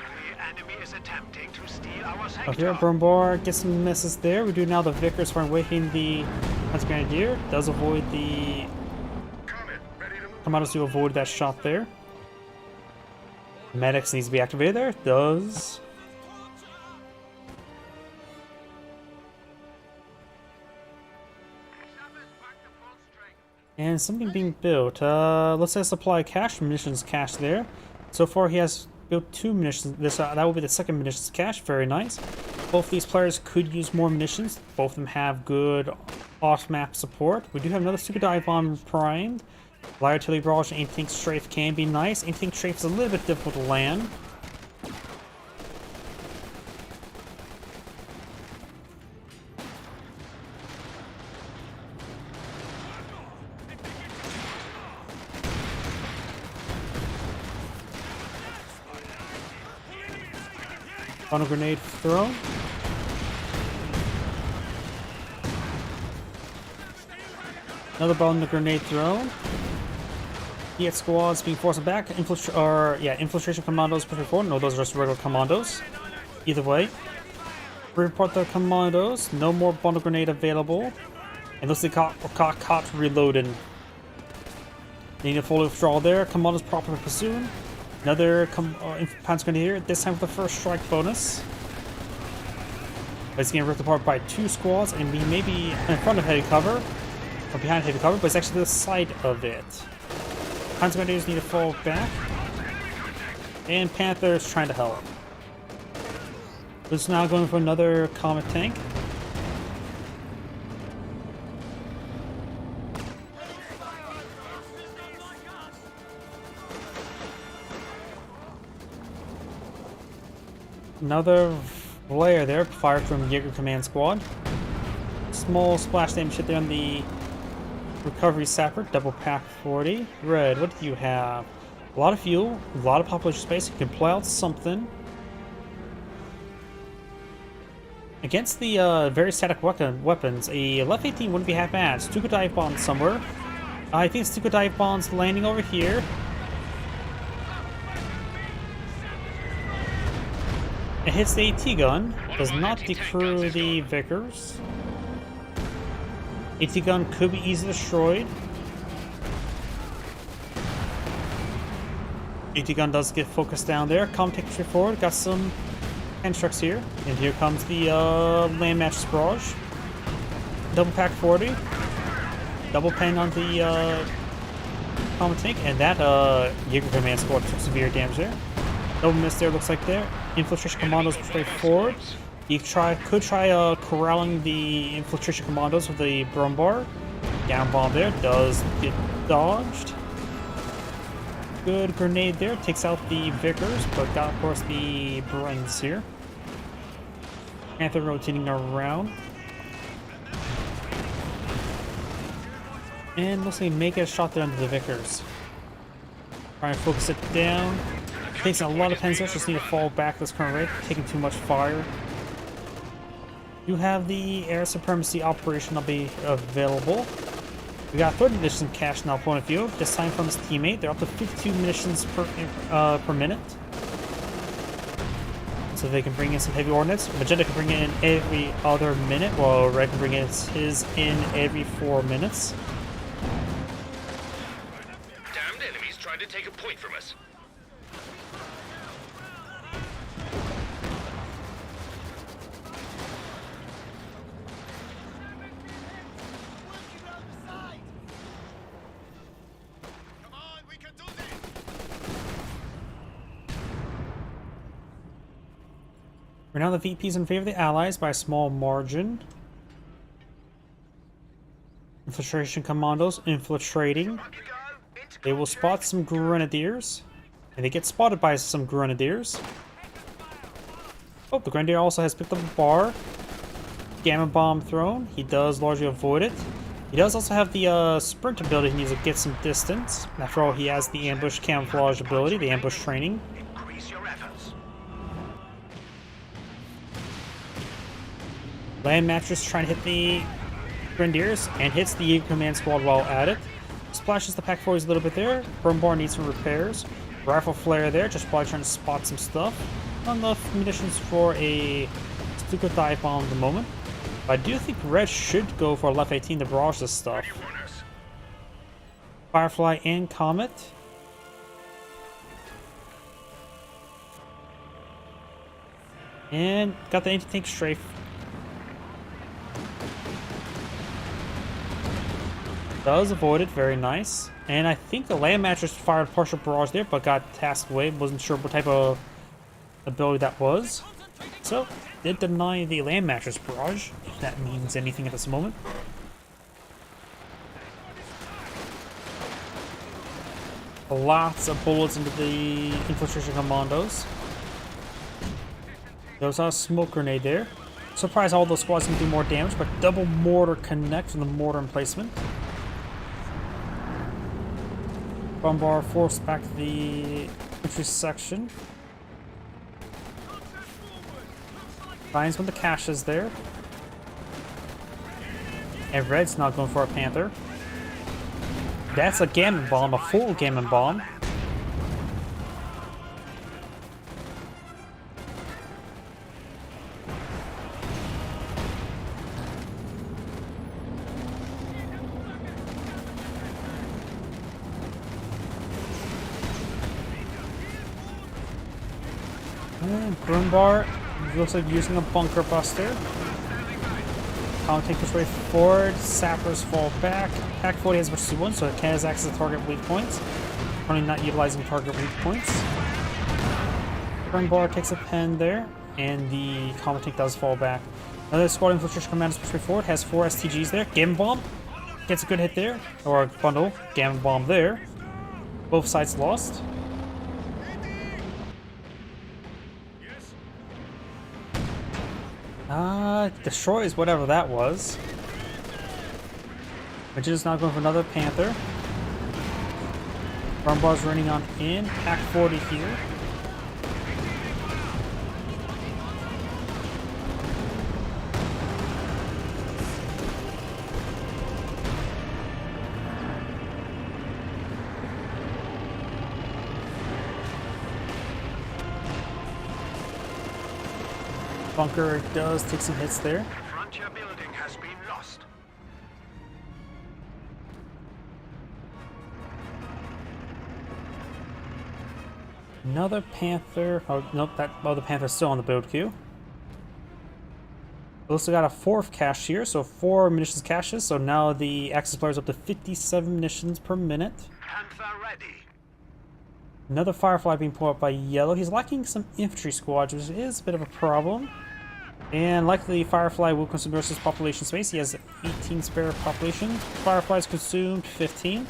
The enemy is attempting to steal our sector. Okay, Brumbar gets some misses there. We do now the Vickers for waiting the Grenadier. Does avoid the commandos to avoid that shot there. Medics needs to be activated there. Does. And something being built. Let's say supply cache, munitions cache there. So far he has built 2 munitions. That will be the second munitions cache. Very nice. Both these players could use more munitions. Both of them have good off-map support. We do have another Super Dive Bomb primed. Light artillery barrage and anti-tank strafe can be nice. Anti-tank strafe is a little bit difficult to land. Funnel grenade thrown. Another bundle grenade thrown. EX squads being forced back. Infiltration commandos pushing forward. No, those are just regular commandos. Either way. Report the commandos. No more bundle grenade available. Unless they caught reloading. They need a full withdrawal there. Commandos properly pursuing. Another Panzer Grenadier, this time with the first strike bonus. It's getting ripped apart by 2 squads, and we may be in front of heavy cover, or behind heavy cover, but it's actually to the side of it. Panzer Grenadiers need to fall back, and Panther's trying to help. It's now going for another Comet tank. Another layer there, fired from Jaeger Command Squad. Small splash damage hit there on the recovery sapper, double pack 40. Red, what do you have? A lot of fuel, a lot of population space. You can play out something. Against the very static weapons, a left 18 wouldn't be half bad. Stuka dive bomb somewhere. I think Stuka dive bomb's landing over here. It hits the AT gun, does not decrew the Vickers. AT gun could be easily destroyed. AT gun does get focused down there. Comm takes straight forward, got some hand trucks here. And here comes the land match barrage. Double pack 40. Double pen on the common tank, and that Jaeger Command Squad took severe damage there. Double miss there, looks like there. Infiltration commandos straight forward. You could try corralling the infiltration commandos with the Brumbar. Down bomb there does get dodged. Good grenade there, takes out the Vickers, but got of course the Brens here. Panther rotating around. And looks like make a shot there under the Vickers. Trying to focus it down. Takes a lot of pens there, just need to fall back this current rate, taking too much fire. You have the air supremacy operation will be available. We got 30 munitions cash now point of view. This time from his teammate. They're up to 52 munitions per minute. So they can bring in some heavy ordnance. Magenta can bring in every other minute, while Red can bring in his in every 4 minutes. Damned enemies trying to take a point from us. Right now the VP is in favor of the Allies by a small margin. Infiltration commandos infiltrating. They will spot some grenadiers. And they get spotted by some grenadiers. Oh, the grenadier also has picked up a bar. Gamma bomb thrown. He does largely avoid it. He does also have the sprint ability. He needs to get some distance. After all, he has the ambush camouflage ability, the ambush training. Increase your efforts. Land Mattress trying to hit the Grenadiers and hits the Eagle Command Squad while at it. Splashes the Pack 40s a little bit there. Burnbar needs some repairs. Rifle Flare there, just probably trying to spot some stuff. Not enough munitions for a Stuka dive bomb at the moment. But I do think Red should go for left 18 to barrage this stuff. Firefly and Comet. And got the anti-tank strafe. Does avoid it, very nice. And I think the Land Mattress fired partial barrage there, but got tasked away. Wasn't sure what type of ability that was. So, did deny the Land Mattress barrage, if that means anything at this moment. Lots of bullets into the infiltration commandos. There was a smoke grenade there. Surprised all those squads can do more damage, but double mortar connect from the mortar emplacement. Bombar forced back to the entry section. Finds when the cache is there. And Red's not going for a Panther. That's a Gammon Bomb, a full Gammon Bomb. And Broombar looks like using a bunker buster. Take this way forward. Sappers fall back. Pack 40 has versus 1, so it can has access to target weak points. Currently not utilizing target weak points. Broombar takes a pen there, and the Comet Tank does fall back. Another squad infiltration commander push forward has 4 STGs there. Gammon Bomb gets a good hit there, or a bundle. Gammon Bomb there. Both sides lost. Destroys whatever that was. Which is now going for another Panther. Brumbar's running on in. Pack 40 here. Bunker does take some hits there. Frontier building has been lost. Another Panther. Oh, nope, that other Panther's still on the build queue. We also got a 4th cache here, so 4 munitions caches. So now the Axis player is up to 57 munitions per minute. Panther ready. Another Firefly being pulled up by Yellow. He's lacking some infantry squads, which is a bit of a problem. And likely Firefly will consume the rest of his population space. He has 18 spare population. Firefly's consumed 15.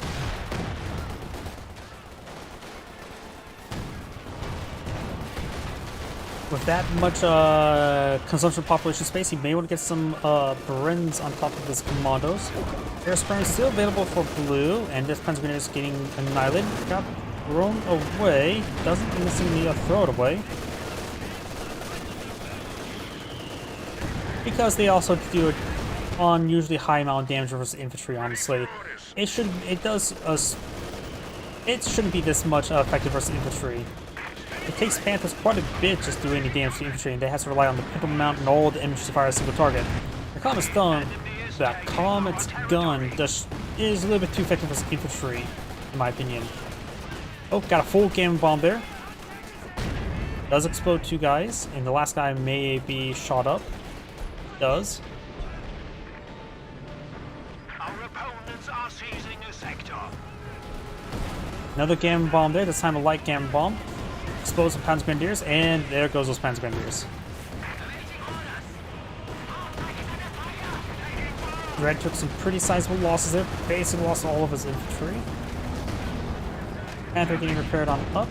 With that much consumption of population space, he may want to get some Brins on top of his commandos. Air Spurn is still available for blue, and this Panzer Grenadier is getting annihilated. Got thrown away. Doesn't innocently throw it away. Because they also do unusually high amount of damage versus infantry, honestly. It shouldn't be this much effective versus infantry. It takes Panthers quite a bit just to do any damage to infantry, and they have to rely on the pimple mount and all the images to fire a single target. The Comet's gun just is a little bit too effective versus infantry, in my opinion. Oh, got a full gamma bomb there. Does explode 2 guys, and the last guy may be shot up. Does. Our opponents are seizing a sector. Another gamma bomb there, this time a light gamma bomb. Explodes some Panzer Grenadiers, and there goes those Panzer Grenadiers. Red took some pretty sizable losses there, basically lost all of his infantry. Panther getting repaired on up.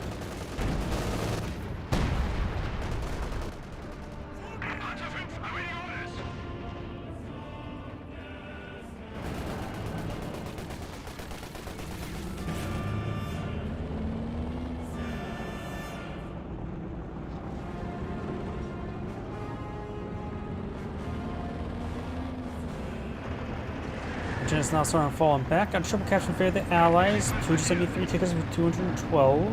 Is now starting to fall back. Got a triple capture for the Allies. 273 tickets with 212.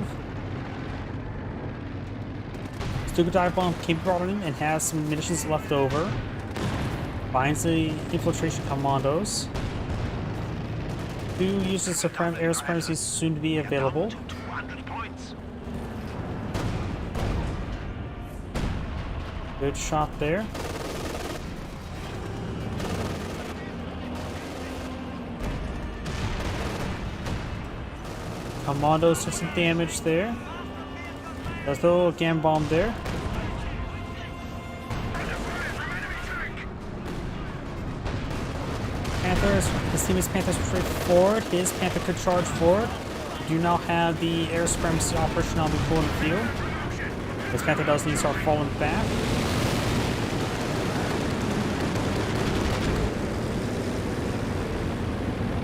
Stuka dive bomb can be brought in and has some munitions left over. Finds the infiltration commandos. 2 uses supreme air supremacy soon to be available. 200 points. Good shot there. Commandos took some damage there. There's the little gamma bomb there. Panthers, his team is Panthers retreat forward. His Panther could charge forward. We do now have the air supremacy operation on the full in the field. This Panther does need to start falling back.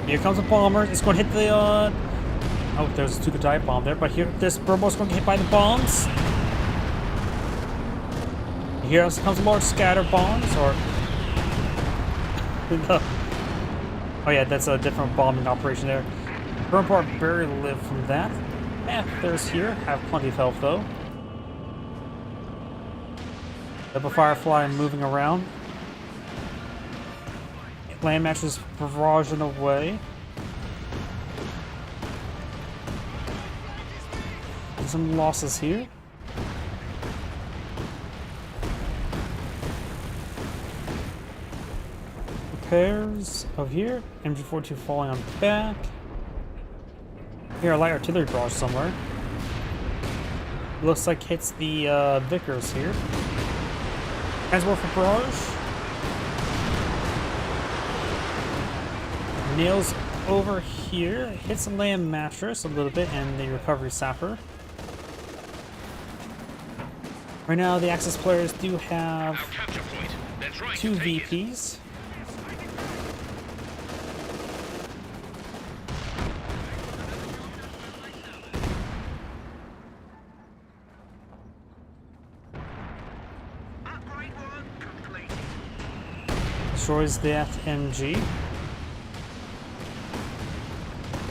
Here comes a bomber. It's going to hit the oh, there's a Stuka dive bomb there, but here this Burbo's going to get hit by the bombs. Here comes a large scatter bombs, or oh yeah, that's a different bombing operation there. Burbo barely lived from that. Panthers here have plenty of health though. Double Firefly moving around. Land matches barraging away. Some losses here. Repairs of here. MG42 falling on the back. Here, a light artillery barrage somewhere. Looks like hits the Vickers here. Transport for barrage. Nails over here. Hits the land mattress a little bit and the recovery sapper. Right now, the Axis players do have 2 VPs. Destroys that MG.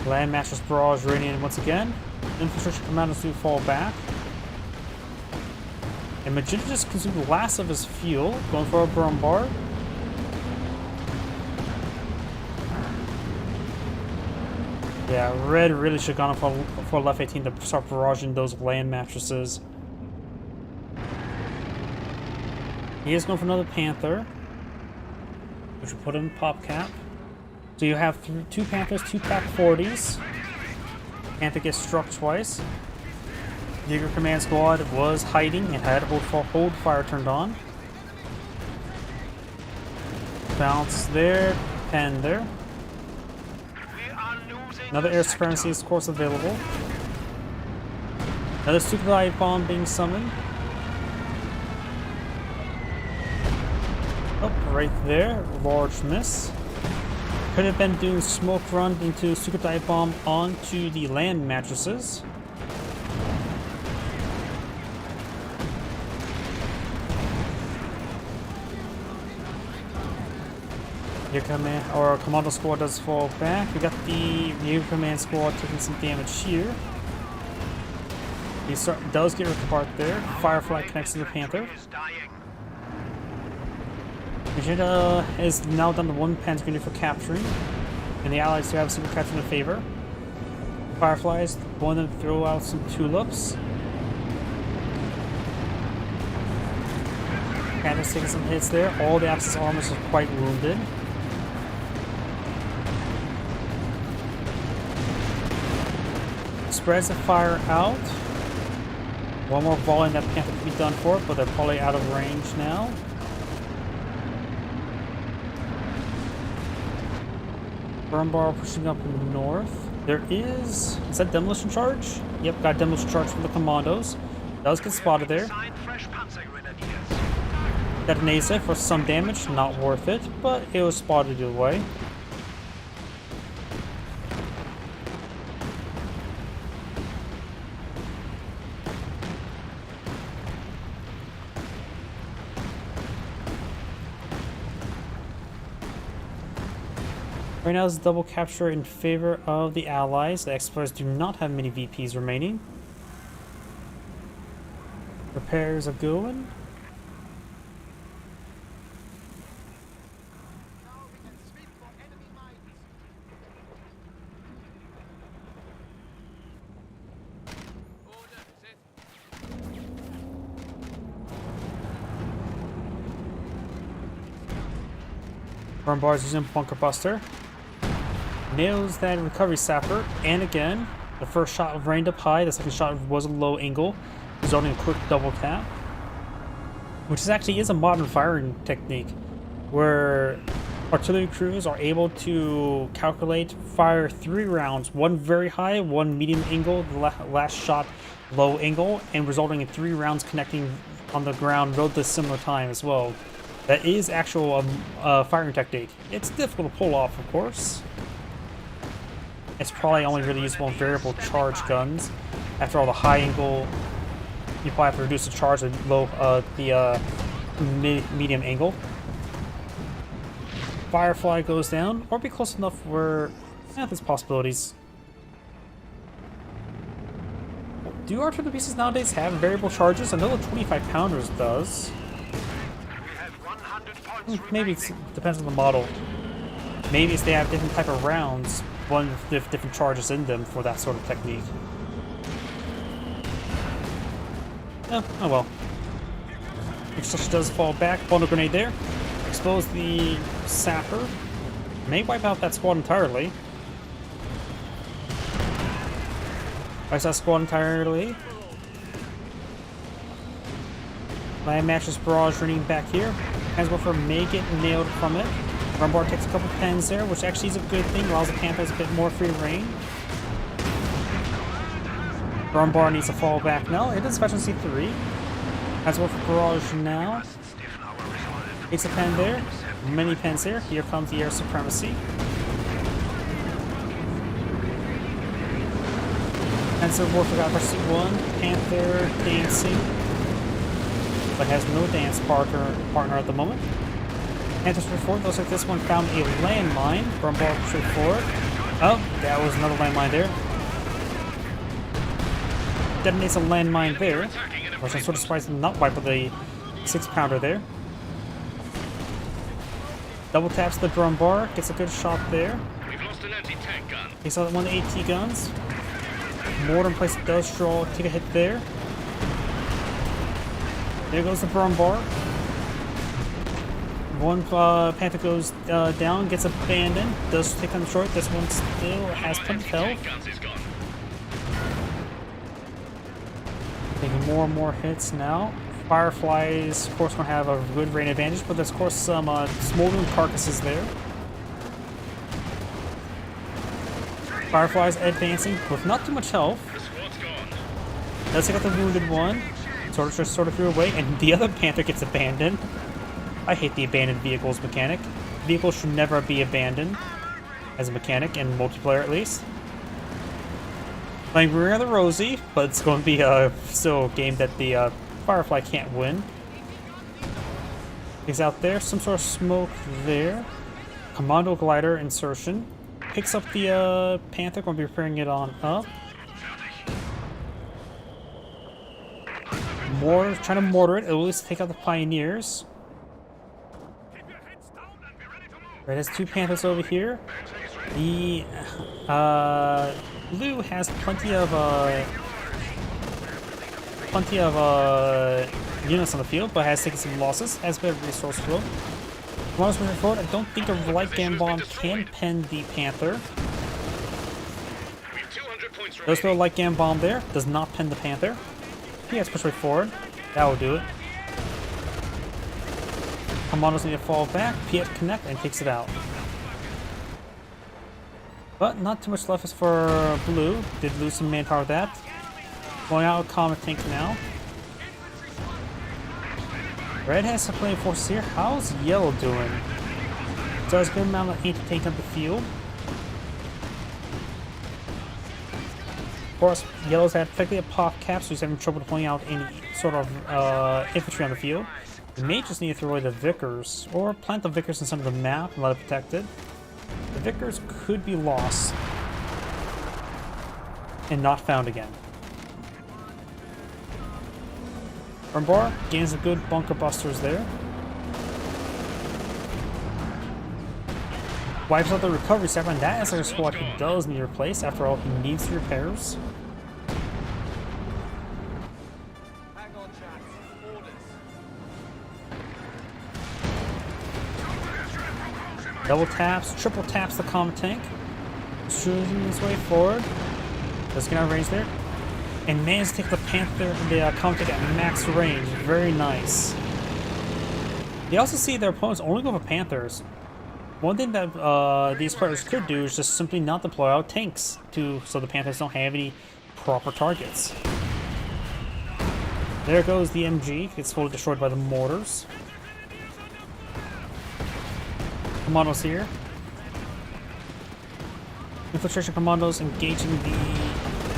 Land mattress barrage raining in once again. Infrastructure commandos do fall back. And Magenta just consumed the last of his fuel, going for a bombard. Yeah, Red really should have gone for left 18 to start barraging those land mattresses. He is going for another Panther, which will put him in pop cap. So you have 2 Panthers, 2 TAC 40s. Panther gets struck twice. Jaeger command squad was hiding and had hold fire turned on. Bounce there, pen there. We are losing Another the air sector. supremacy is of course available. Another super dive bomb being summoned. Oh, right there, large miss. Could have been doing smoke run into super dive bomb onto the land mattresses. Your command or commando squad does fall back. We got the new command squad taking some damage here. He does get ripped apart there. Firefly connects to the Panther. Is dying. Vegeta is now down to one Panther grenade for capturing, and the allies do have super capture in favor. Fireflies, one of them throw out some tulips. Panther's taking some hits there. All the Axis armors are quite wounded. Spreads the fire out. One more volley and that Panther can be done for, but they're probably out of range now. Burn bar pushing up north. There is that demolition charge? Yep, got a demolition charge from the commandos. Does get spotted there. Assigned fresh Panzer Grenadiers. Detonates it for some damage, not worth it, but it was spotted either way. Right now is double capture in favor of the allies. The Explorers do not have many VPs remaining. Repairs are going. Burn bars using Bunker Buster. Nails that recovery sapper, and again, the first shot rained up high, the second shot was a low angle, resulting in a quick double tap. Which actually is a modern firing technique, where artillery crews are able to calculate, fire 3 rounds, one very high, one medium angle, the last shot low angle, and resulting in 3 rounds connecting on the ground relatively similar time as well. That is actual firing technique. It's difficult to pull off, of course. It's probably only really usable in variable charge guns. After all, the high angle, you probably have to reduce the charge to medium angle. Firefly goes down, or be close enough where there's possibilities. Do artillery pieces nowadays have variable charges? I know the 25 pounders does. We have 100 points Maybe it depends on the model. Maybe it's they have different type of rounds, one with different charges in them for that sort of technique. Oh well. Extraction does fall back. Bundle grenade there. Expose the sapper. May wipe out that squad entirely. Wipes that squad entirely. Land matches barrage running back here. Transwoofer may get nailed from it. Rumbar takes a couple pens there, which actually is a good thing. Allows the Panthers a bit more free reign. Rumbar needs to fall back now. It is efficiency 3. Transwoofer barrage now. Takes a pen there. Many pens there. Here comes the air supremacy. Panzer Warfare got pursuit 1. Panther dancing, but has no dance partner at the moment. Panther straight forward. Looks like this one found a landmine. Rumbar straight forward. Oh, that was another landmine there. Detonates a landmine there. Which I'm sort of surprised not wipe with a 6-pounder there. Double taps the drum bar, gets a good shot there. We've lost an anti-tank gun. Takes out one of the AT guns. Mortar in place does take a hit there. There goes the drum bar. One Panther goes down, gets abandoned, does take on the short. This one still has plenty of health. Guns is gone. Taking more and more hits now. Fireflies, of course, going to have a good rain advantage, but there's, of course, some smoldering carcasses there. Fireflies advancing with not too much health. Let's take out the wounded one. Sort of threw away, and the other Panther gets abandoned. I hate the abandoned vehicles mechanic. Vehicles should never be abandoned as a mechanic, in multiplayer at least. Playing Rather Rosy, but it's going to be still a game that the Firefly can't win. He's out there, some sort of smoke there. Commando glider insertion. Picks up the Panther, going to be preparing it on up. More trying to mortar it, at least take out the Pioneers. Right, has two Panthers over here. The Blue has plenty of units on the field, but has taken some losses. Has a bit of resource flow. Commandos moving forward. I don't think a light gun bomb can pen the Panther. There's no light gun bomb there. Does not pen the Panther. He has to push way forward. That will do it. Commandos need to fall back. Piet connect and takes it out. But not too much left is for Blue. Did lose some manpower with that. Going out with Comet Tank now. Red has some playing forces here. How's Yellow doing? Does a good amount of anti-tank on the field. Of course, Yellow's had effectively a pop cap, so he's having trouble deploying out any sort of infantry on the field. He may just need to throw away the Vickers, or plant the Vickers in some of the map and let it protect it. The Vickers could be lost and not found again. Bar gains a good bunker busters there. Wipes out the recovery step, and that is like a squad he does need to replace. After all, he needs the repairs. Hang on, chaps. Orders. Double taps, triple taps the Comet Tank. Shooting his way forward. Does get out of range there. And manages to take the Panther, the Comet Tank at max range. Very nice. You also see their opponents only go for Panthers. One thing that these players could do is just simply not deploy out tanks so the Panthers don't have any proper targets. There goes the MG, gets fully destroyed by the mortars. Commandos here. Infiltration commandos engaging the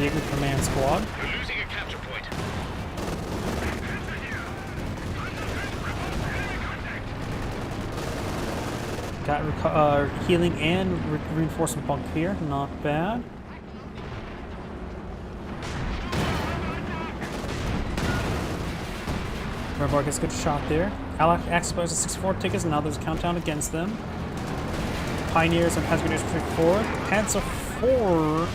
Jaeger command squad. We're losing a capture point. Got healing and reinforcement bunk here, not bad. Redbar gets a good shot there. Alak explodes 64 tickets, and now there's a countdown against them. Pioneers and Panzer Grenadiers push forward. Panzer 4. The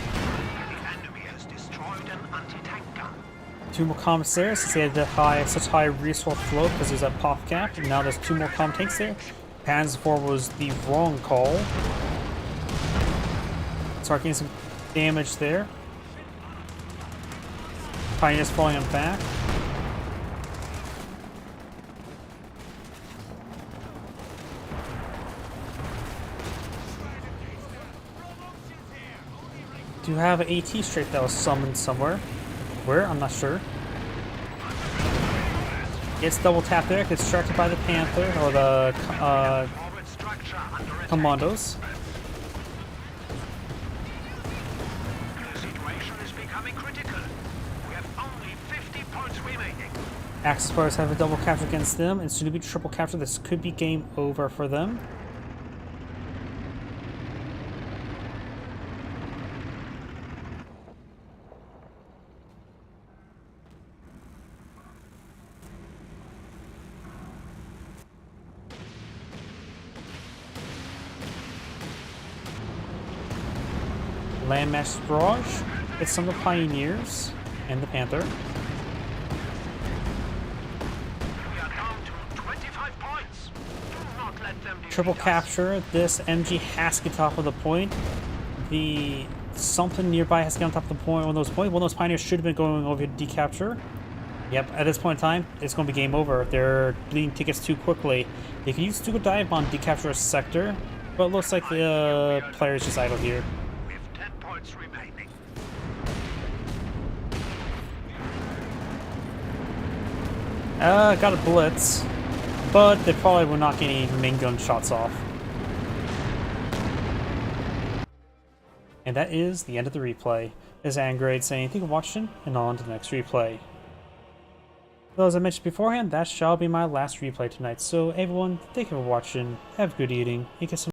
enemy has destroyed an anti-tank gun. Two more comets there, since they had such high resource flow because there's that pop cap. And now there's two more comet tanks there. Panzer 4 was the wrong call. Start getting some damage there. Pioneers falling on back. Do you have an AT straight that was summoned somewhere? Where? I'm not sure. Gets double tapped there, gets distracted by the Panther, or the Commandos. The situation is becoming critical. We have only 50 points remaining. Axis players have a double capture against them, and soon to be triple capture. This could be game over for them. Landmass Barrage. It's some of the Pioneers and the Panther. We are down to 25 points. Do not let them defeat Triple us. capture. This MG has to get top of the point. Something nearby has to get on top of the point. One of those Pioneers should have been going over to decapture. Yep, at this point in time, it's going to be game over. They're bleeding tickets too quickly. They can use Stuka Dive Bomb to capture a sector, but it looks like the player's just idle here. With 10 points remaining. Got a blitz, but they probably will not get any main gun shots off. And that is the end of the replay. This is Angrade saying thank you for watching, and on to the next replay. Well, as I mentioned beforehand, that shall be my last replay tonight. So everyone, thank you for watching, have a good eating, and get some